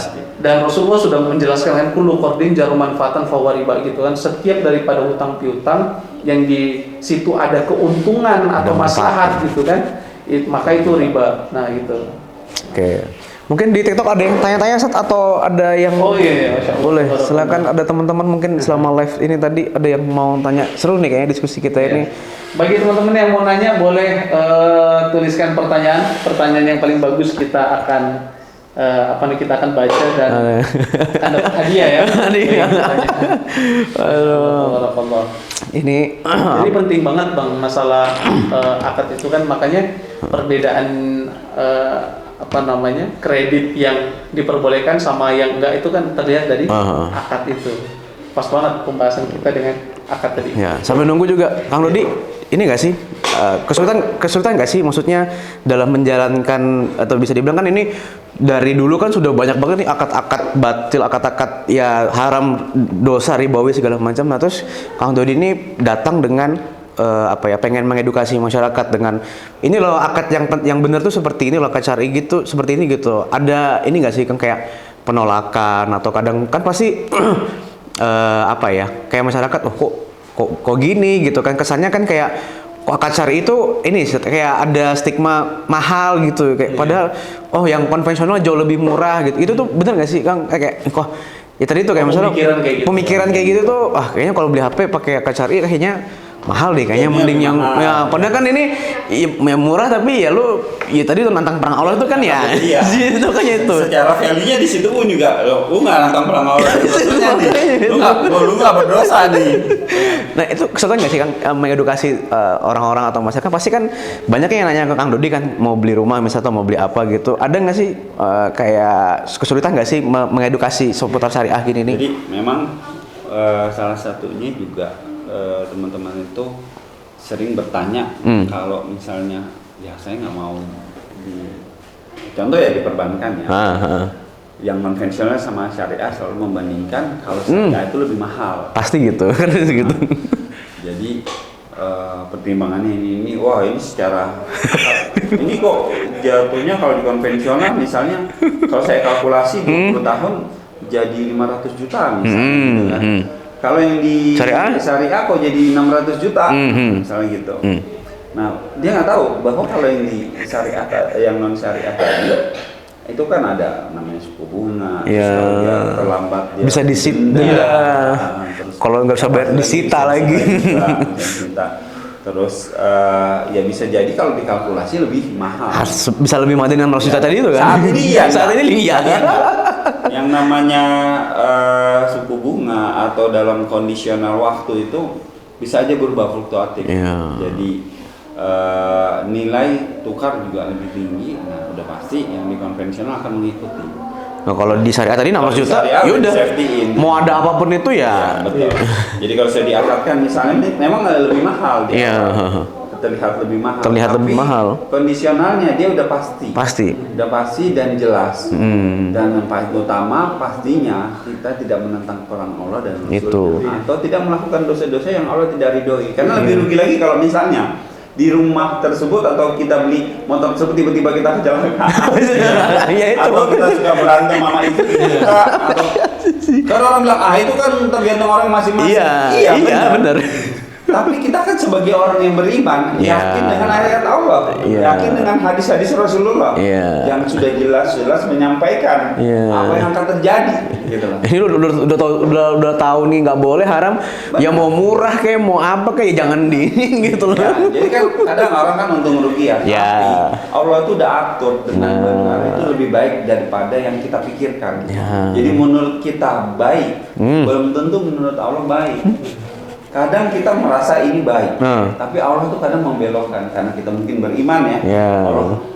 Dan Rasulullah sudah menjelaskan kan kullu qardin jarum manfaatan fahuwa riba gitu kan. Setiap daripada hutang piutang yang di situ ada keuntungan atau maslahat gitu kan, maka itu riba. Nah, gitu. Oke. Mungkin di TikTok ada yang tanya-tanya Sat, atau ada yang Masya Allah. boleh silakan, ada teman-teman mungkin selama live ini tadi ada yang mau tanya. Seru nih kayaknya diskusi kita ini. Bagi teman-teman yang mau nanya boleh tuliskan pertanyaan yang paling bagus, kita akan kita akan baca dan akan dapat hadiah ya. Hadiah. Ini jadi penting banget Bang masalah akad itu kan, makanya perbedaan kredit yang diperbolehkan sama yang enggak itu kan terlihat dari akad itu. Pas banget pembahasan kita dengan akad tadi. Ya, sambil nunggu juga Kang Dodi, ini nggak sih kesulitan nggak sih, maksudnya dalam menjalankan, atau bisa dibilang kan ini dari dulu kan sudah banyak banget nih akad-akad batil, akad-akad ya haram, dosa, ribawi segala macam. Nah, terus Kang Dodi ini datang dengan pengen mengedukasi masyarakat dengan ini loh akad yang benar tuh seperti ini loh, akad syar'i gitu, seperti ini gitu. Ada ini nggak sih Kang kayak penolakan, atau kadang kan pasti kayak masyarakat kok gini gitu kan, kesannya kan kayak kok akad syar'i itu ini kayak ada stigma mahal gitu, kayak padahal yang konvensional jauh lebih murah gitu. Itu tuh bener nggak sih Kang, kayak kok ya tadi tuh kayak masalah pemikiran kayak gitu tuh, kayaknya kalau beli HP pakai akad syar'i kayaknya mahal deh, kayaknya mending yang ya, padahal kan ini ya murah, tapi ya lu ya tadi tuh nantang perang Allah itu kan ya. Iya. Itu kan itu. Secara value-nya di situ pun juga lu nggak nantang perang Allah maksudnya nih. Lu nggak berdosa nih. Nah, itu kesulitan nggak sih Kang mengedukasi orang-orang atau masyarakat? Pasti kan banyak yang nanya ke Kang Dodi kan, mau beli rumah misalnya atau mau beli apa gitu. Ada nggak sih kayak kesulitan nggak sih mengedukasi seputar syariah gini nih? Jadi memang salah satunya juga teman-teman itu sering bertanya kalau misalnya ya saya nggak mau contoh ya di perbankan ya, yang konvensional sama syariah selalu membandingkan kalau syariah itu lebih mahal. Pasti gitu kan gitu. Jadi pertimbangannya ini secara ini kok jatuhnya kalau di konvensional misalnya kalau saya kalkulasi 20 tahun jadi 500 juta misalnya gitu kan. Kalau yang di syariah kok jadi 600 juta misalnya gitu. Nah, dia nggak tahu bahwa kalau yang di syariah, yang non syariah tadi itu kan ada namanya suku bunga, dia terlambat dia bisa disita, kalau nggak bisa bayar disita lagi. Terus ya bisa jadi kalau dikalkulasi lebih mahal. Bisa lebih mahal dengan 100 juta tadi itu kan? Saat ini iya. Yang namanya suku bunga atau dalam kondisional waktu itu bisa aja berubah fluktuatif. Jadi nilai tukar juga lebih tinggi. Nah, udah pasti yang di konvensional akan mengikuti. Nah, kalau di syariah tadi 600 juta, yaudah mau ada apapun itu ya. Betul. Jadi kalau saya diakadkan misalnya ini memang lebih mahal dia. Terlihat lebih mahal. Lebih mahal. Kondisionalnya dia udah pasti. Udah pasti dan jelas. Dan yang paling utama pastinya kita tidak menentang perang Allah dan Rasulnya, atau tidak melakukan dosa-dosa yang Allah tidak ridhoi. Karena lebih rugi lagi kalau misalnya di rumah tersebut atau kita beli motor tersebut tiba-tiba kita kecelakaan atau kita suka berantem sama ibu kita, atau karena orang bilang itu kan tergantung orang masing-masing. Iya benar. tapi kita kan sebagai orang yang beriman yakin dengan ayat Allah, yakin dengan hadis-hadis Rasulullah yang sudah jelas-jelas menyampaikan apa yang akan terjadi, gitu loh. Ini udah tahu nih nggak boleh haram, ya mau murah kayak mau apa kayak jangan di gitu loh. Ya, jadi kan kadang orang kan untung rugi ya. Tapi Allah itu udah atur dengan benar, itu lebih baik daripada yang kita pikirkan. Jadi menurut kita baik, belum tentu menurut Allah baik. Kadang kita merasa ini baik, tapi Allah tuh kadang membelokkan karena kita mungkin beriman ya.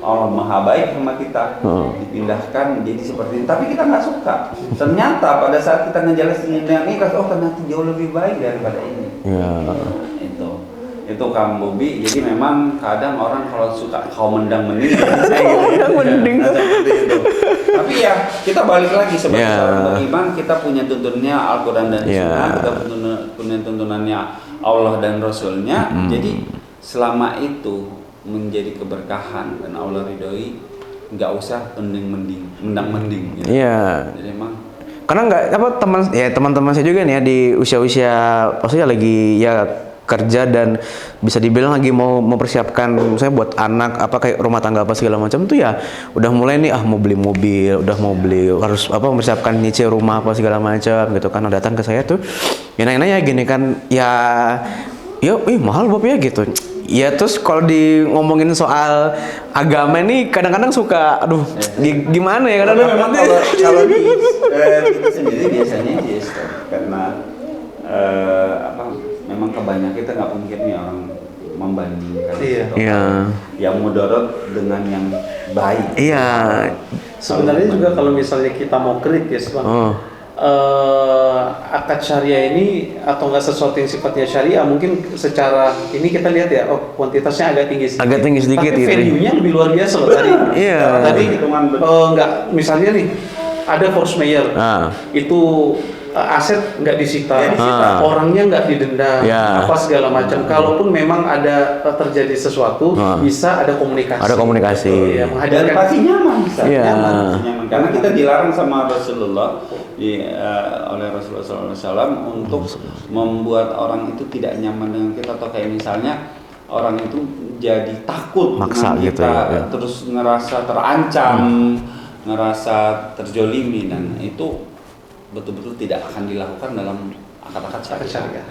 Allah maha baik sama kita, dipindahkan jadi seperti ini. Tapi kita nggak suka. Ternyata pada saat kita ngejelasin dengan ikhlas, oh ternyata jauh lebih baik daripada ini. Itu Kang Bobi. Jadi memang kadang orang kalau suka kau mendang mending, tapi ya kita balik lagi sebagai seorang beriman, kita punya tuntunannya Al-Quran dan Sunnah, kita punya tuntunannya Allah dan Rasulnya. Jadi selama itu menjadi keberkahan dan Allah ridhoi, nggak usah mendang mending. Gitu. Jadi emang karena nggak apa teman-teman saya juga nih ya di usia-usia maksudnya lagi kerja dan bisa dibilang lagi mau mempersiapkan saya buat anak apa kayak rumah tangga apa segala macam tuh ya udah mulai nih mau beli mobil, udah mau beli harus mempersiapkan nyicil rumah apa segala macam gitu kan. Datang ke saya tuh ya nanya gini kan mahal Bob ya gitu. Ya terus kalau ngomongin soal agama nih kadang-kadang suka gimana ya kadang-kadang memang kalau kita sendiri biasanya karena memang kebanyakan kita nggak mungkin nih orang membandingkan yang mudarat dengan yang baik. Sebenarnya juga kalau misalnya kita mau kritis Bang, akad syariah ini atau enggak sesuatu yang sifatnya syariah mungkin secara ini kita lihat ya kuantitasnya agak tinggi sedikit tapi value-nya lebih luar biasa loh tadi. Tadi enggak misalnya nih ada force majeure itu aset nggak disita, orangnya nggak didenda, apa segala macam. Kalaupun memang ada terjadi sesuatu, bisa ada komunikasi. Dan pasti nyaman, nyaman. Karena kita dilarang sama Rasulullah oleh Rasulullah SAW untuk membuat orang itu tidak nyaman dengan kita, atau kayak misalnya orang itu jadi takut maksa dengan gitu kita, terus ngerasa terancam, ngerasa terjolimi, dan itu betul-betul tidak akan dilakukan dalam akad-akad syariah.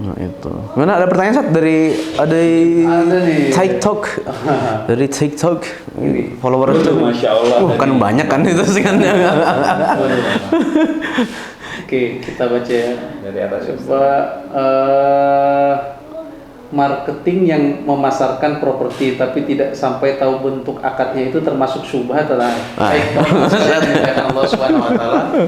Nah itu. Mana ada pertanyaan Sat dari TikTok. Dari TikTok follower itu. Masya Allah. Kan banyak kan itu sih kan. Oke, kita baca ya. Dari atas. Coba marketing yang memasarkan properti tapi tidak sampai tahu bentuk akadnya itu termasuk syubhat atau baik Allah Subhanahu wa taala.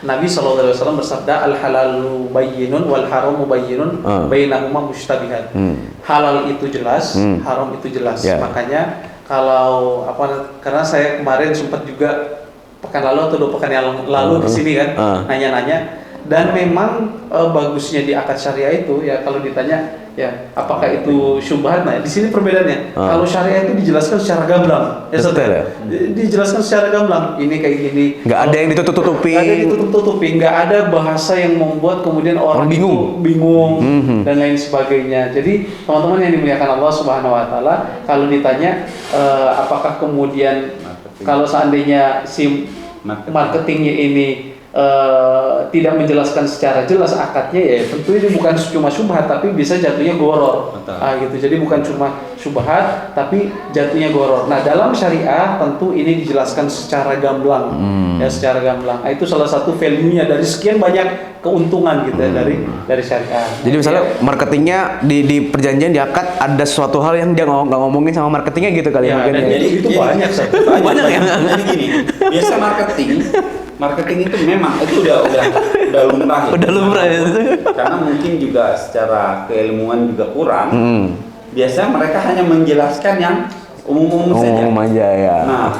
Nabi SAW bersabda al-halalu bayyinun wal haramu bayyinun bainahuma mushtabihat. Halal itu jelas, haram itu jelas. Makanya kalau karena saya kemarin sempat juga pekan lalu atau 2 pekan yang lalu di sini kan nanya-nanya, dan memang bagusnya di akad syariah itu ya kalau ditanya apakah itu syubhat? Nah, di sini perbedaannya. Kalau syariah itu dijelaskan secara gamblang. Dijelaskan secara gamblang. Ini kayak gini. Nggak ada yang ditutup-tutupi. Nggak ada bahasa yang membuat kemudian orang bingung dan lain sebagainya. Jadi, teman-teman yang dimuliakan Allah Subhanahu wa taala, kalau ditanya apakah kemudian kalau seandainya si marketingnya ini tidak menjelaskan secara jelas akadnya, ya tentu ini bukan cuma syubhat tapi bisa jatuhnya goror. Gitu. Jadi bukan cuma syubhat tapi jatuhnya goror. Nah, dalam syariah tentu ini dijelaskan secara gamblang. Secara gamblang. Itu salah satu value-nya dari sekian banyak keuntungan gitu dari syariah. Jadi misalnya marketingnya di perjanjian di akad ada suatu hal yang dia nggak ngomongin sama marketingnya gitu kali ya. Jadi itu banyak ya. Jadi gini, biasa marketing itu memang itu udah lumrah ya. Udah lumrah ya. Karena mungkin juga secara keilmuan juga kurang. Biasanya mereka hanya menjelaskan yang umum-umum saja. Umum aja ya. Nah,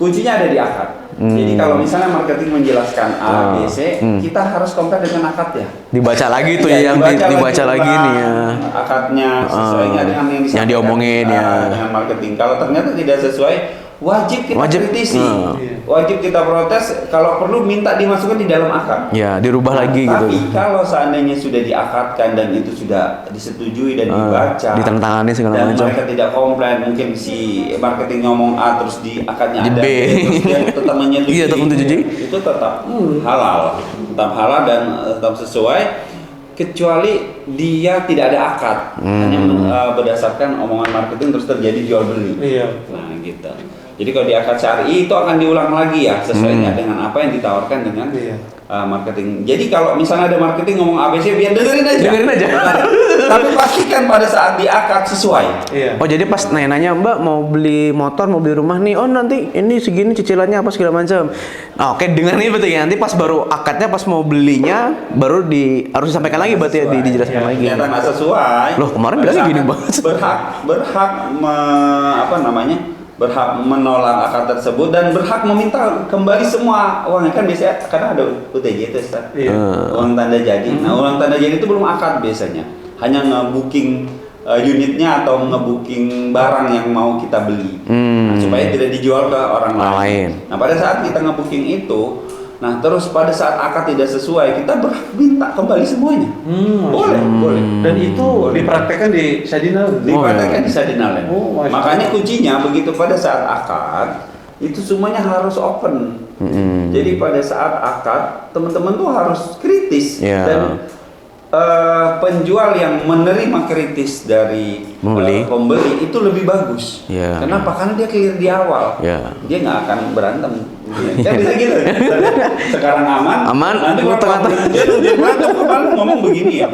kuncinya ada di akad. Jadi kalau misalnya marketing menjelaskan A, B, C, kita harus compare dengan akad ya. Dibaca lagi tuh yang dibaca lagi nih ya. Akadnya sesuai dengan yang diomongin dengan marketing. Kalau ternyata tidak sesuai, wajib kita kritisi, wajib kita protes, kalau perlu minta dimasukkan di dalam akad. Ya, dirubah lagi gitu. Tapi kalau seandainya sudah diakadkan dan itu sudah disetujui dan dibaca, ditandatangani segala dan macam, mereka tidak komplain, mungkin si marketing ngomong A terus di akadnya Di ada B. terus dia tetap menyetujui, Iya, tetap menyetujui. itu tetap halal dan tetap sesuai, kecuali dia tidak ada akad, hanya berdasarkan omongan marketing terus terjadi jual beli. Iya. Nah gitu. Jadi kalau di akad syar'i itu akan diulang lagi ya sesuainya dengan apa yang ditawarkan dengan marketing. Jadi kalau misalnya ada marketing ngomong ABC, biar dengerin aja. Dengerin aja. Tapi pastikan pada saat di akad sesuai. Iya. Oh, jadi pas nanya Mbak mau beli motor, mau beli rumah nih, oh nanti ini segini cicilannya apa segala macam. Nah, oke, dengar nih berarti ya. Nanti pas baru akadnya, pas mau belinya baru harus disampaikan lagi berarti ya, dijelaskan lagi. Ternyata nggak sesuai. Loh, kemarin bilangnya gini banget. Berhak menolak akad tersebut dan berhak meminta kembali semua uangnya, kan biasanya karena ada UTJ itu Ustaz. Uang tanda jadi. Nah, uang tanda jadi itu belum akad biasanya. Hanya nge-booking unitnya atau nge-booking barang yang mau kita beli. Nah, supaya tidak dijual ke orang lain. Nah, pada saat kita nge-booking itu, nah terus pada saat akad tidak sesuai, kita berhak minta kembali semuanya. Boleh. Dan itu dipraktekkan di Syadina. Dipraktekkan di Syadina. Makanya Allah. kuncinya begitu pada saat akad itu semuanya harus open. Jadi pada saat akad teman-teman tuh harus kritis dan penjual yang menerima kritis dari pembeli itu lebih bagus. Kenapa? Karena dia clear di awal. Dia nggak akan berantem. Kan bisa gitu. Sekarang aman. Nanti tengah-tengah dia berantem kemarin ngomong begini ya.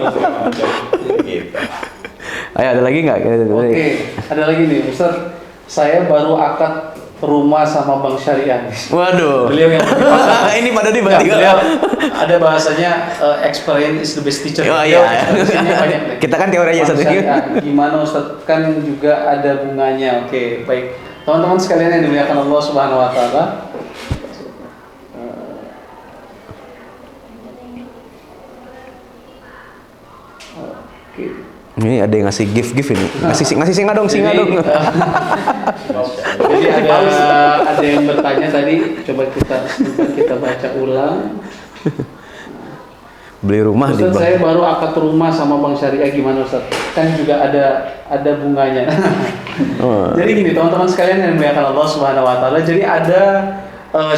Gitu. Ayo, ada lagi nggak? Oke, ada lagi nih, Ustaz. Saya baru akad rumah sama Bank Syariah. Waduh. Beliau yang ini pada di beliau ada bahasanya experience is the best teacher. Oh iya. Banyak. Kita kan teori aja satu. Gimana Ustaz? Kan juga ada bunganya. Oke, baik. Teman-teman sekalian yang dimuliakan Allah Subhanahu wa taala. Ini ada yang ngasih gift ini. Ngasih singa dong. Jadi ada yang bertanya tadi, coba kita baca ulang. Beli rumah di Ustaz, bank. saya baru akad rumah sama Bank Syariah, gimana Ustaz? Kan juga ada bunganya. Jadi gini teman-teman sekalian yang dimuliakan Allah Subhanahu wa taala, jadi ada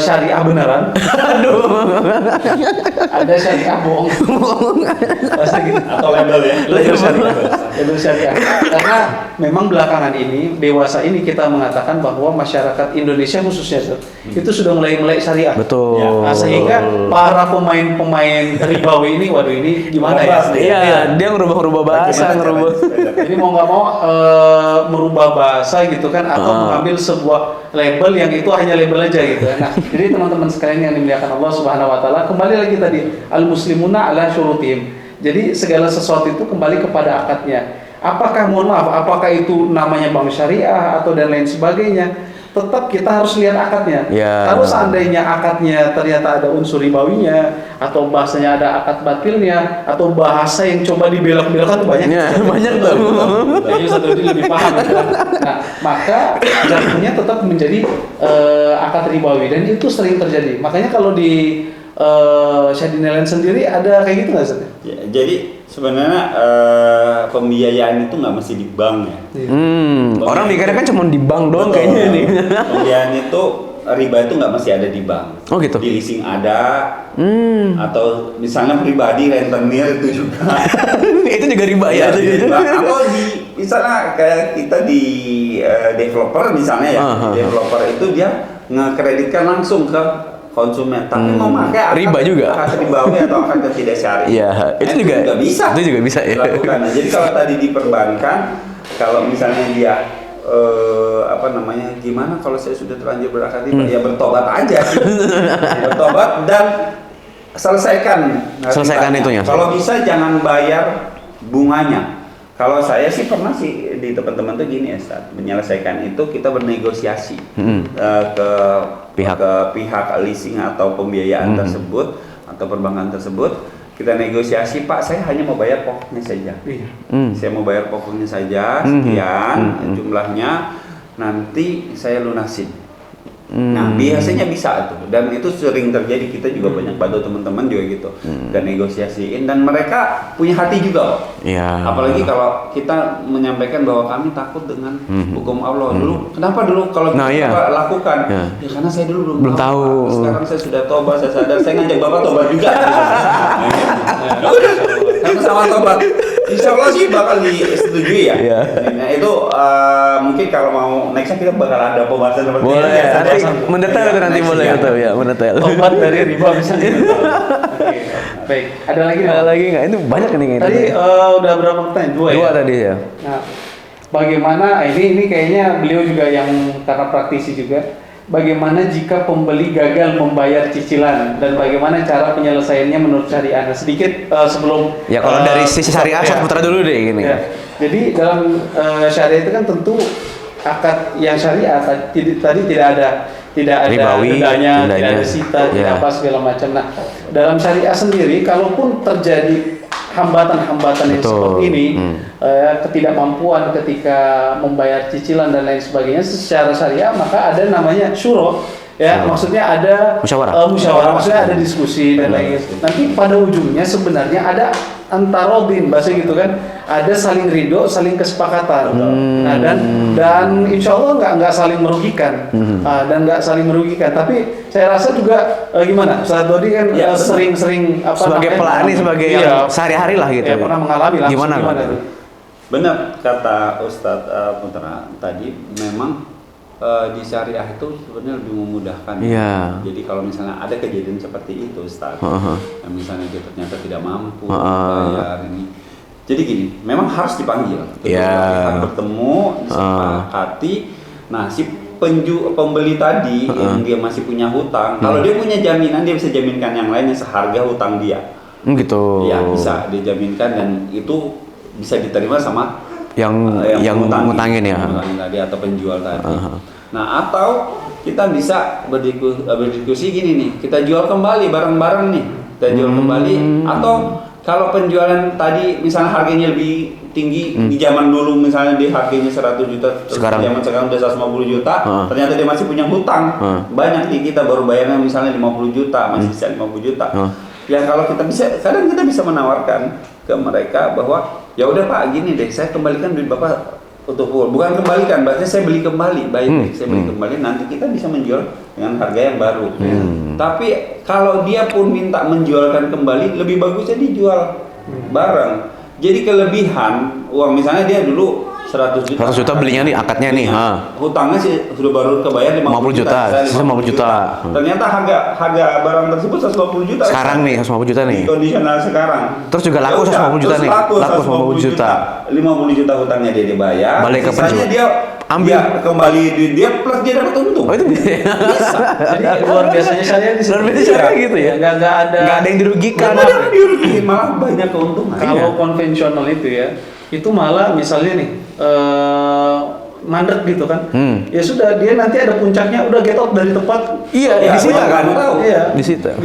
syariah beneran. Aduh. Ada syariah bohong. Bahasa gitu. Atau label ya. Label syariah. Karena memang belakangan ini, dewasa ini kita mengatakan bahwa masyarakat Indonesia khususnya itu sudah mulai syariah. Betul. Nah, sehingga para pemain ribawi ini, waduh ini gimana ya? Iya, dia ngerubah bahasa, Jadi mau nggak mau merubah bahasa gitu kan, atau mengambil sebuah label yang itu hanya label aja gitu. Nah, jadi teman-teman sekalian yang dimuliakan Allah Subhanahu wa taala, kembali lagi tadi al-muslimuna ala syurutihim. Jadi segala sesuatu itu kembali kepada akadnya. Apakah, mohon maaf, apakah itu namanya bank syariah atau dan lain sebagainya? Tetap kita harus lihat akadnya. Kalau seandainya akadnya ternyata ada unsur ribawinya, atau bahasanya ada akad batilnya, atau bahasa yang coba dibelok-belokkan, banyak tuh. Jadi satu ini lebih paham. Nah, maka jatuhnya tetap menjadi akad ribawi, dan itu sering terjadi. Makanya kalau di Syadina Land sendiri ada kayak gitu nggak Ustaz? Ya, jadi sebenarnya pembiayaan itu nggak mesti di bank ya. Orang mikirnya kan cuma di bank doang kayaknya nih. Pembiayaan itu riba itu nggak mesti ada di bank. Oh gitu. Di leasing ada, atau misalnya pribadi rentenir itu juga. Itu juga riba ya. Atau di misalnya kayak kita di developer misalnya ya, developer itu dia ngekreditkan langsung ke konsumen, tapi mau pakai riba juga, akad ribawi atau akad tidak syar'i. Iya, itu juga bisa. Itu juga bisa ya. Dilakukan. Nah, jadi kalau tadi di perbankan, kalau misalnya dia gimana kalau saya sudah terlanjur berakad riba, ya bertobat aja sih. Bertobat dan selesaikan itunya. Kalau bisa jangan bayar bunganya. Kalau saya sih pernah sih di teman-teman tuh gini ya, saat menyelesaikan itu kita bernegosiasi ke pihak leasing atau pembiayaan tersebut atau perbankan tersebut. Kita negosiasi, Pak, saya hanya mau bayar pokoknya saja. Saya mau bayar pokoknya saja sekian jumlahnya, nanti saya lunasin. Nah biasanya bisa tuh, dan itu sering terjadi, kita juga banyak bantu teman-teman juga gitu, dan negosiasiin, dan mereka punya hati juga kok. Apalagi kalau kita menyampaikan bahwa kami takut dengan hukum Allah dulu. Kenapa dulu kalau kita lakukan? Ya karena saya dulu belum tahu. Sekarang saya sudah tobat, saya sadar, saya ngajak bapak tobat juga. Karena sama tobat, insya Allah sih bakal disetujui ya. Nah itu mungkin kalau mau nextnya kita bakal ada pembahasan seperti ini. Boleh, nanti mendetail itu nanti boleh itu ya, mendetail. Tobat dari riba misalnya. Baik, ada lagi nggak? Ada lagi nggak? Itu banyak nih. Tadi udah berapa pertanyaan? Dua tadi ya. Nah, bagaimana ini kayaknya beliau juga yang karena praktisi juga. Bagaimana jika pembeli gagal membayar cicilan dan bagaimana cara penyelesaiannya menurut syariah? Nah, sedikit sebelum kalau dari sisi syariah saya putar dulu deh gini. Jadi dalam syariah itu kan tentu akad yang syariah tadi tidak ada ribawi, dendanya, tidak ada sita, tidak apa segala macam. Nah, dalam syariah sendiri kalaupun terjadi hambatan-hambatan yang seperti ini, ketidakmampuan ketika membayar cicilan dan lain sebagainya secara syariah, maka ada namanya syuro, maksudnya ada musyawarah, maksudnya ada diskusi dan lain. Nanti pada ujungnya sebenarnya ada antarodin, bahasa gitu kan, ada saling ridho, saling kesepakatan. Nah, dan insya Allah nggak saling merugikan, dan nggak saling merugikan. Tapi saya rasa juga gimana, Ustaz Dodi kan sering-sering sebagai pelani, sebagai yang sehari-hari lah gitu. Pernah mengalami langsung gimana tuh? Benar kata Ustadz Putra tadi, memang di syariah itu sebenarnya lebih memudahkan. Jadi kalau misalnya ada kejadian seperti itu, Ustadz, yang misalnya dia ternyata tidak mampu bayar ini, jadi gini, memang harus dipanggil, bertemu, disepakati. Nah, si pembeli tadi yang dia masih punya hutang, kalau dia punya jaminan, dia bisa jaminkan yang lainnya seharga hutang dia. Gitu. Ya bisa dijaminkan, dan itu bisa diterima sama yang ngutangin ya, tadi atau penjual tadi. Nah, atau kita bisa berdiskusi gini nih, kita jual kembali barang-barang nih, kita jual kembali. Atau kalau penjualan tadi misalnya harganya lebih tinggi di zaman dulu, misalnya di harganya 100 juta, sekarang udah 150 juta, ternyata dia masih punya hutang banyak nih, kita baru bayarnya misalnya 50 juta, masih sisa 50 juta. Ya kalau kita bisa, kadang kita bisa menawarkan ke mereka bahwa ya udah Pak, gini deh, saya kembalikan duit Bapak untuk full. Bukan kembalikan, berarti saya beli kembali. Baik, saya beli kembali, nanti kita bisa menjual dengan harga yang baru. Tapi kalau dia pun minta menjualkan kembali, lebih bagusnya dijual bareng. Jadi kelebihan uang, misalnya dia dulu 100 juta belinya nih, akadnya nih, hutangnya sih sudah baru kebayar 50 juta. 50 juta. Ternyata harga barang tersebut 150 juta. Sekarang nih 150 juta nih. Di kondisional sekarang. Terus juga laku 150 juta nih. Laku 150 juta. 50 juta hutangnya dia dibayar. Balik ke penjual. Dia ambil kembali duit dia plus dia dapat untung. Oh itu bisa. Jadi luar biasanya saya di luar biasa gitu ya. Enggak ada yang dirugikan. Enggak ada yang dirugikan, malah banyak keuntungan. Kalau konvensional itu ya, itu malah misalnya nih mandek gitu kan, ya sudah, dia nanti ada puncaknya, udah get out dari tempat. Disita kan? Disita.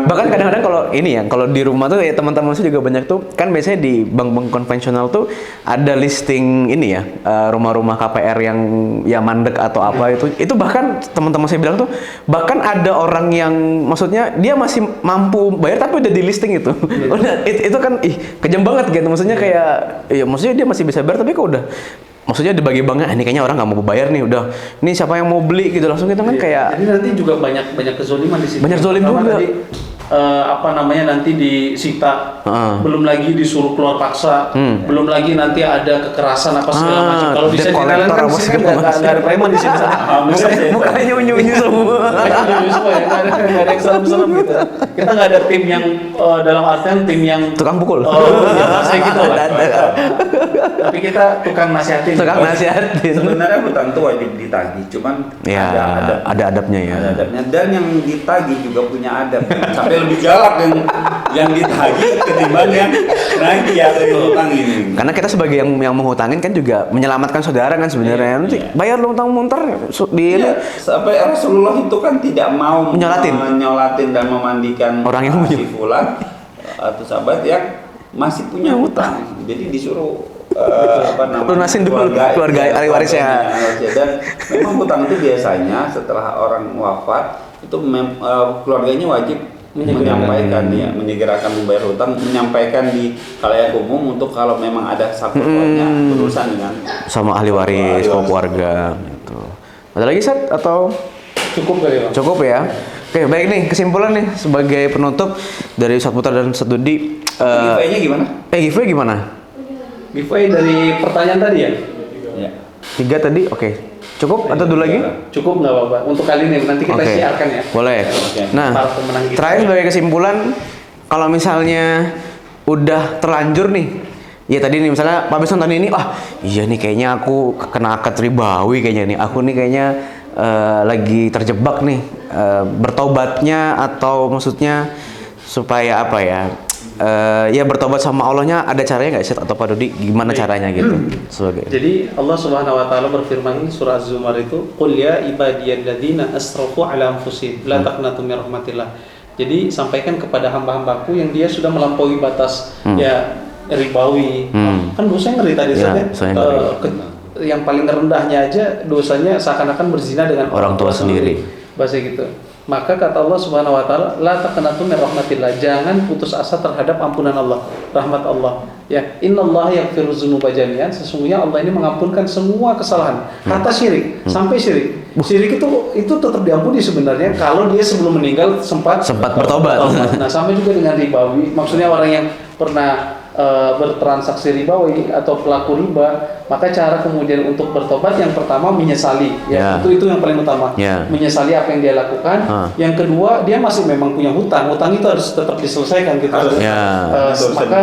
Bahkan kadang-kadang kalau ini ya, kalau di rumah tuh ya teman-teman saya juga banyak tuh, kan biasanya di bank-bank konvensional tuh ada listing ini ya, rumah-rumah KPR yang ya mandek atau apa itu bahkan teman-teman saya bilang tuh, bahkan ada orang yang maksudnya dia masih mampu bayar tapi udah di listing itu. Udah itu kan kejam banget gitu, maksudnya kayak ya maksudnya dia masih bisa bayar tapi kok udah, maksudnya dibagi banknya, ini kayaknya orang nggak mau bayar nih, udah, ini siapa yang mau beli gitu, langsung kita kan kayak. Jadi nanti juga banyak kezoliman di situ. Banyak zolim juga. Tadi, nanti disita, belum lagi disuruh keluar paksa, belum lagi nanti ada kekerasan apa segala macam. Kalau di sini kan nggak ada preman di sini. Mukanya unyu-unyu semua. Nggak ada yang serem-serem gitu. Kita nggak ada tim yang dalam artian tim yang tukang pukul. Ya saya gitu lah. Tapi kita tukang nasihatin. Sebenarnya hutang itu wajib ditagih, cuman ada adabnya ya. Ada adabnya, dan yang ditagih juga punya adab. Sampai lebih galak yang ditagih ketimbang yang nagih atau hutang ini. Karena kita sebagai yang menghutangin kan juga menyelamatkan saudara kan sebenarnya. Nanti bayar lo hutang munter di ini. Sampai Rasulullah itu kan tidak mau menyolatin dan memandikan orang yang si fulan atau sahabat yang masih punya hutang. Jadi disuruh lunasin dulu keluarga ahli warisnya. Dan memang hutang itu biasanya setelah orang wafat itu keluarganya wajib menyampaikan ya, menyegerakan membayar hutang, menyampaikan di khalayak umum untuk kalau memang ada sangkut-pautnya berurusan dengan sama ahli waris, sama keluarga gitu. Ada lagi Sat atau Cukup kali Bang? cukup ya? Oke, baik nih kesimpulan nih sebagai penutup dari Ustadz Putra dan Ustadz Dudi. giveaway-nya gimana? Giveaway gimana? Giveaway dari pertanyaan tadi ya? Ya. 3 tadi, oke. Cukup atau dulu lagi? Cukup nggak apa-apa. Untuk kali ini nanti kita Oke. siarkan ya. Boleh. Oke. Nah, Para pemenang kita. terakhir sebagai kesimpulan, kalau misalnya udah terlanjur nih, ya tadi nih misalnya Pak Bis nonton ini, iya nih kayaknya aku kena akad ribawi kayaknya nih, aku nih kayaknya lagi terjebak nih, bertobatnya atau maksudnya supaya apa ya? Ya bertobat sama Allahnya ada caranya nggak sih atau Pak Dodi gimana caranya gitu sebagai Jadi Allah Subhanahu wa taala berfirman di surah Az-Zumar itu, "Qul ya ibadiyalladzina asrafu ala anfusihim la taqnatu min rahmatillah." Jadi sampaikan kepada hamba-hambaku yang dia sudah melampaui batas ya ribawi. Kan dosanya ngeri tadi Ya, Ustaz, dosanya ngeri. yang paling rendahnya aja dosanya seakan-akan berzina dengan Orang tua sendiri. Bahasa gitu. Maka kata Allah Subhanahu wa taala, la taqnatu min rahmatillah. Jangan putus asa terhadap ampunan Allah, rahmat Allah. Ya, innallaha yaghfiru dzunuba jami'an. Sesungguhnya Allah ini mengampunkan semua kesalahan. Kata syirik, sampai syirik. Syirik itu tetap diampuni sebenarnya kalau dia sebelum meninggal sempat bertobat. Nah, sama juga dengan ribawi. Maksudnya orang yang pernah bertransaksi ribawi atau pelaku riba, maka cara kemudian untuk bertobat yang pertama menyesali, ya. Itu yang paling utama. Menyesali apa yang dia lakukan. Yang kedua, dia masih memang punya hutang itu harus tetap diselesaikan gitu. Maka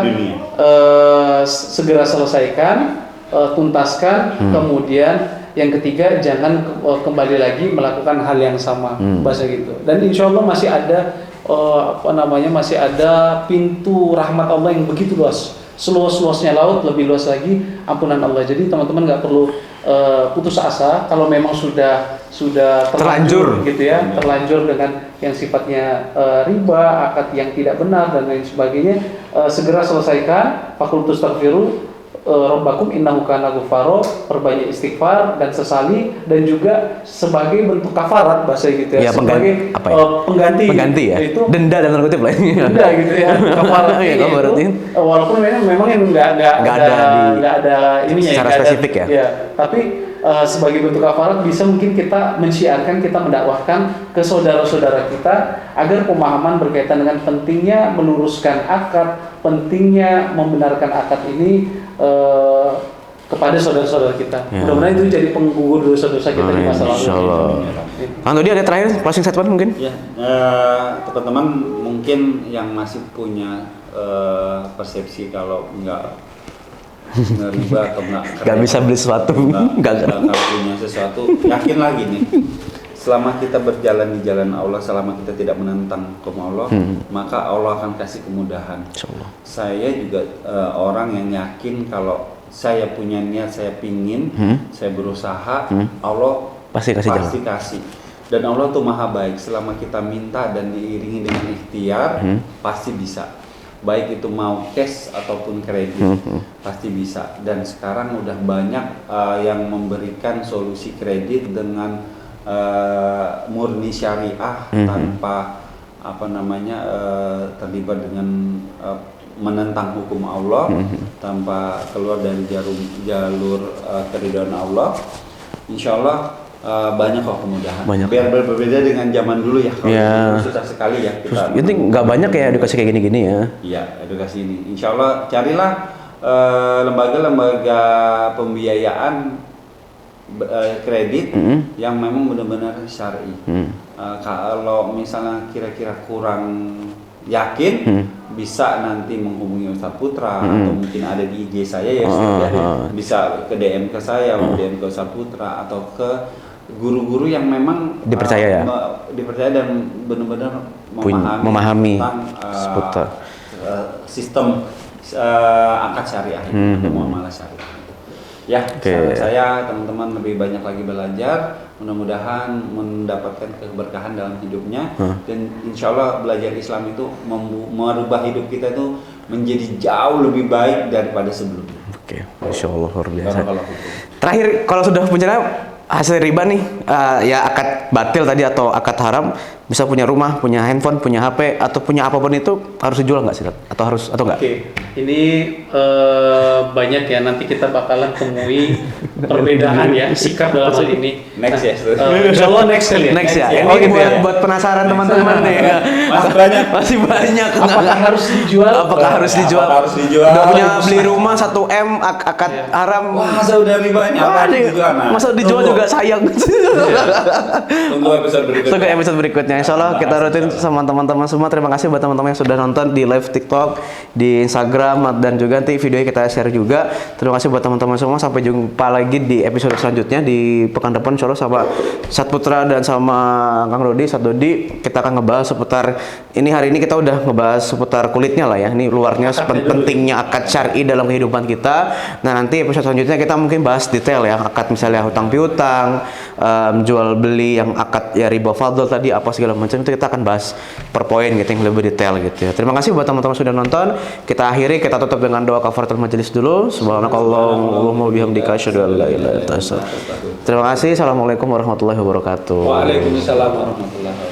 segera selesaikan, tuntaskan. Kemudian yang ketiga, jangan kembali lagi melakukan hal yang sama, bahasa gitu. Dan insya Allah masih ada masih ada pintu rahmat Allah yang begitu luas, seluas-luasnya laut, lebih luas lagi ampunan Allah. Jadi teman-teman nggak perlu putus asa kalau memang sudah terlanjur gitu ya, terlanjur dengan yang sifatnya riba, akad yang tidak benar dan lain sebagainya. Segera selesaikan, fakultus taghfiru Rabbakum innahu kana ghafaro, perbanyak istighfar dan sesali, dan juga sebagai bentuk kafarat bahasa gitu ya, sebagai pengganti ya, itu denda dan kutip lah denda gitu ya, kafaratnya itu walaupun memang yang nggak ada ininya secara spesifik ya, tapi sebagai bentuk kafarat bisa mungkin kita mensyiarkan, kita mendakwahkan ke saudara-saudara kita agar pemahaman berkaitan dengan pentingnya meluruskan akad, pentingnya membenarkan akad ini kepada saudara-saudara kita. Mudah-mudahan itu jadi penggugur dosa-dosa kita di masa lalu. Insyaallah. Kang Dodi ada terakhir closing statement mungkin? Ya, teman-teman mungkin yang masih punya persepsi kalau nggak riba atau nggak bisa beli sesuatu, nggak punya sesuatu, yakin lagi nih. Selama kita berjalan di jalan Allah, selama kita tidak menentang hukum Allah, maka Allah akan kasih kemudahan. Saya juga orang yang yakin kalau saya punya niat, saya pingin, saya berusaha, Allah pasti kasih. Dan Allah tuh maha baik. Selama kita minta dan diiringi dengan ikhtiar, pasti bisa. Baik itu mau cash ataupun kredit, pasti bisa. Dan sekarang udah banyak yang memberikan solusi kredit dengan murni syariah, tanpa terlibat dengan menentang hukum Allah, tanpa keluar dari jalur keridhaan Allah. Insya Allah banyak kok kemudahan. Biar berbeda dengan zaman dulu ya. Kalau susah sekali ya kita. Ini nggak banyak ya edukasi kayak gini-gini ya. Iya, edukasi ini. Insya Allah carilah lembaga-lembaga pembiayaan kredit yang memang benar-benar syar'i. Kalau misalnya kira-kira kurang yakin, bisa nanti menghubungi Ustadz Putra atau mungkin ada di IG saya ya, bisa ke DM ke saya, DM ke Ustadz Putra atau ke guru-guru yang memang dipercaya dan benar-benar memahami tentang sistem akad syariah, muamalah syariah. Ya, saya teman-teman lebih banyak lagi belajar, mudah-mudahan mendapatkan keberkahan dalam hidupnya, dan insya Allah belajar Islam itu merubah hidup kita itu menjadi jauh lebih baik daripada sebelumnya. Oke, Masya Allah luar biasa. Barakallahu fikum. Terakhir, kalau sudah punya hasil riba nih, ya akad batil tadi atau akad haram, bisa punya rumah, punya handphone, punya HP, atau punya apapun itu harus dijual nggak sih? Atau harus atau nggak? Oke, ini banyak ya, nanti kita bakalan temui perbedaan ya sikap dalam hal ini. Next ya. Insya Allah next kali ya. Next ya. Ini Oh, gitu buat ya. buat penasaran teman-teman nih. Masih banyak. Masih banyak. Apakah harus dijual? Apakah harus dijual? Apakah harus dijual? Udah punya beli rumah 1 M, akad haram. Wah, udah ribanya apa Wah, dijual? Nah, masa dijual tunggu. juga sayang. Tunggu episode berikutnya. Tunggu episode berikutnya. Insya Allah kita rutin sama teman-teman semua. Terima kasih buat teman-teman yang sudah nonton di live TikTok, di Instagram, dan juga nanti videonya kita share juga. Terima kasih buat teman-teman semua. Sampai jumpa lagi di episode selanjutnya di pekan depan. Insya Allah sama Sat Putra dan sama Kang Dodi, Sat Dodi. Kita akan ngebahas seputar ini. Hari ini kita udah ngebahas seputar kulitnya lah ya. Ini luarnya pentingnya akad syar'i dalam kehidupan kita. Nah, nanti episode selanjutnya kita mungkin bahas detail ya, akad misalnya hutang piutang, jual beli yang akad ya riba fadl tadi apa segala macam, itu kita akan bahas per poin gitu yang lebih detail gitu ya. Terima kasih buat teman-teman sudah nonton. Kita akhiri, kita tutup dengan doa kafaratul majelis dulu. Subhanakallahumma wa bihamdika asyhadu an la ilaha illa anta astaghfiruka wa atubu ilaik. Terima kasih. Assalamualaikum warahmatullahi wabarakatuh. Waalaikumsalam warahmatullahi wabarakatuh.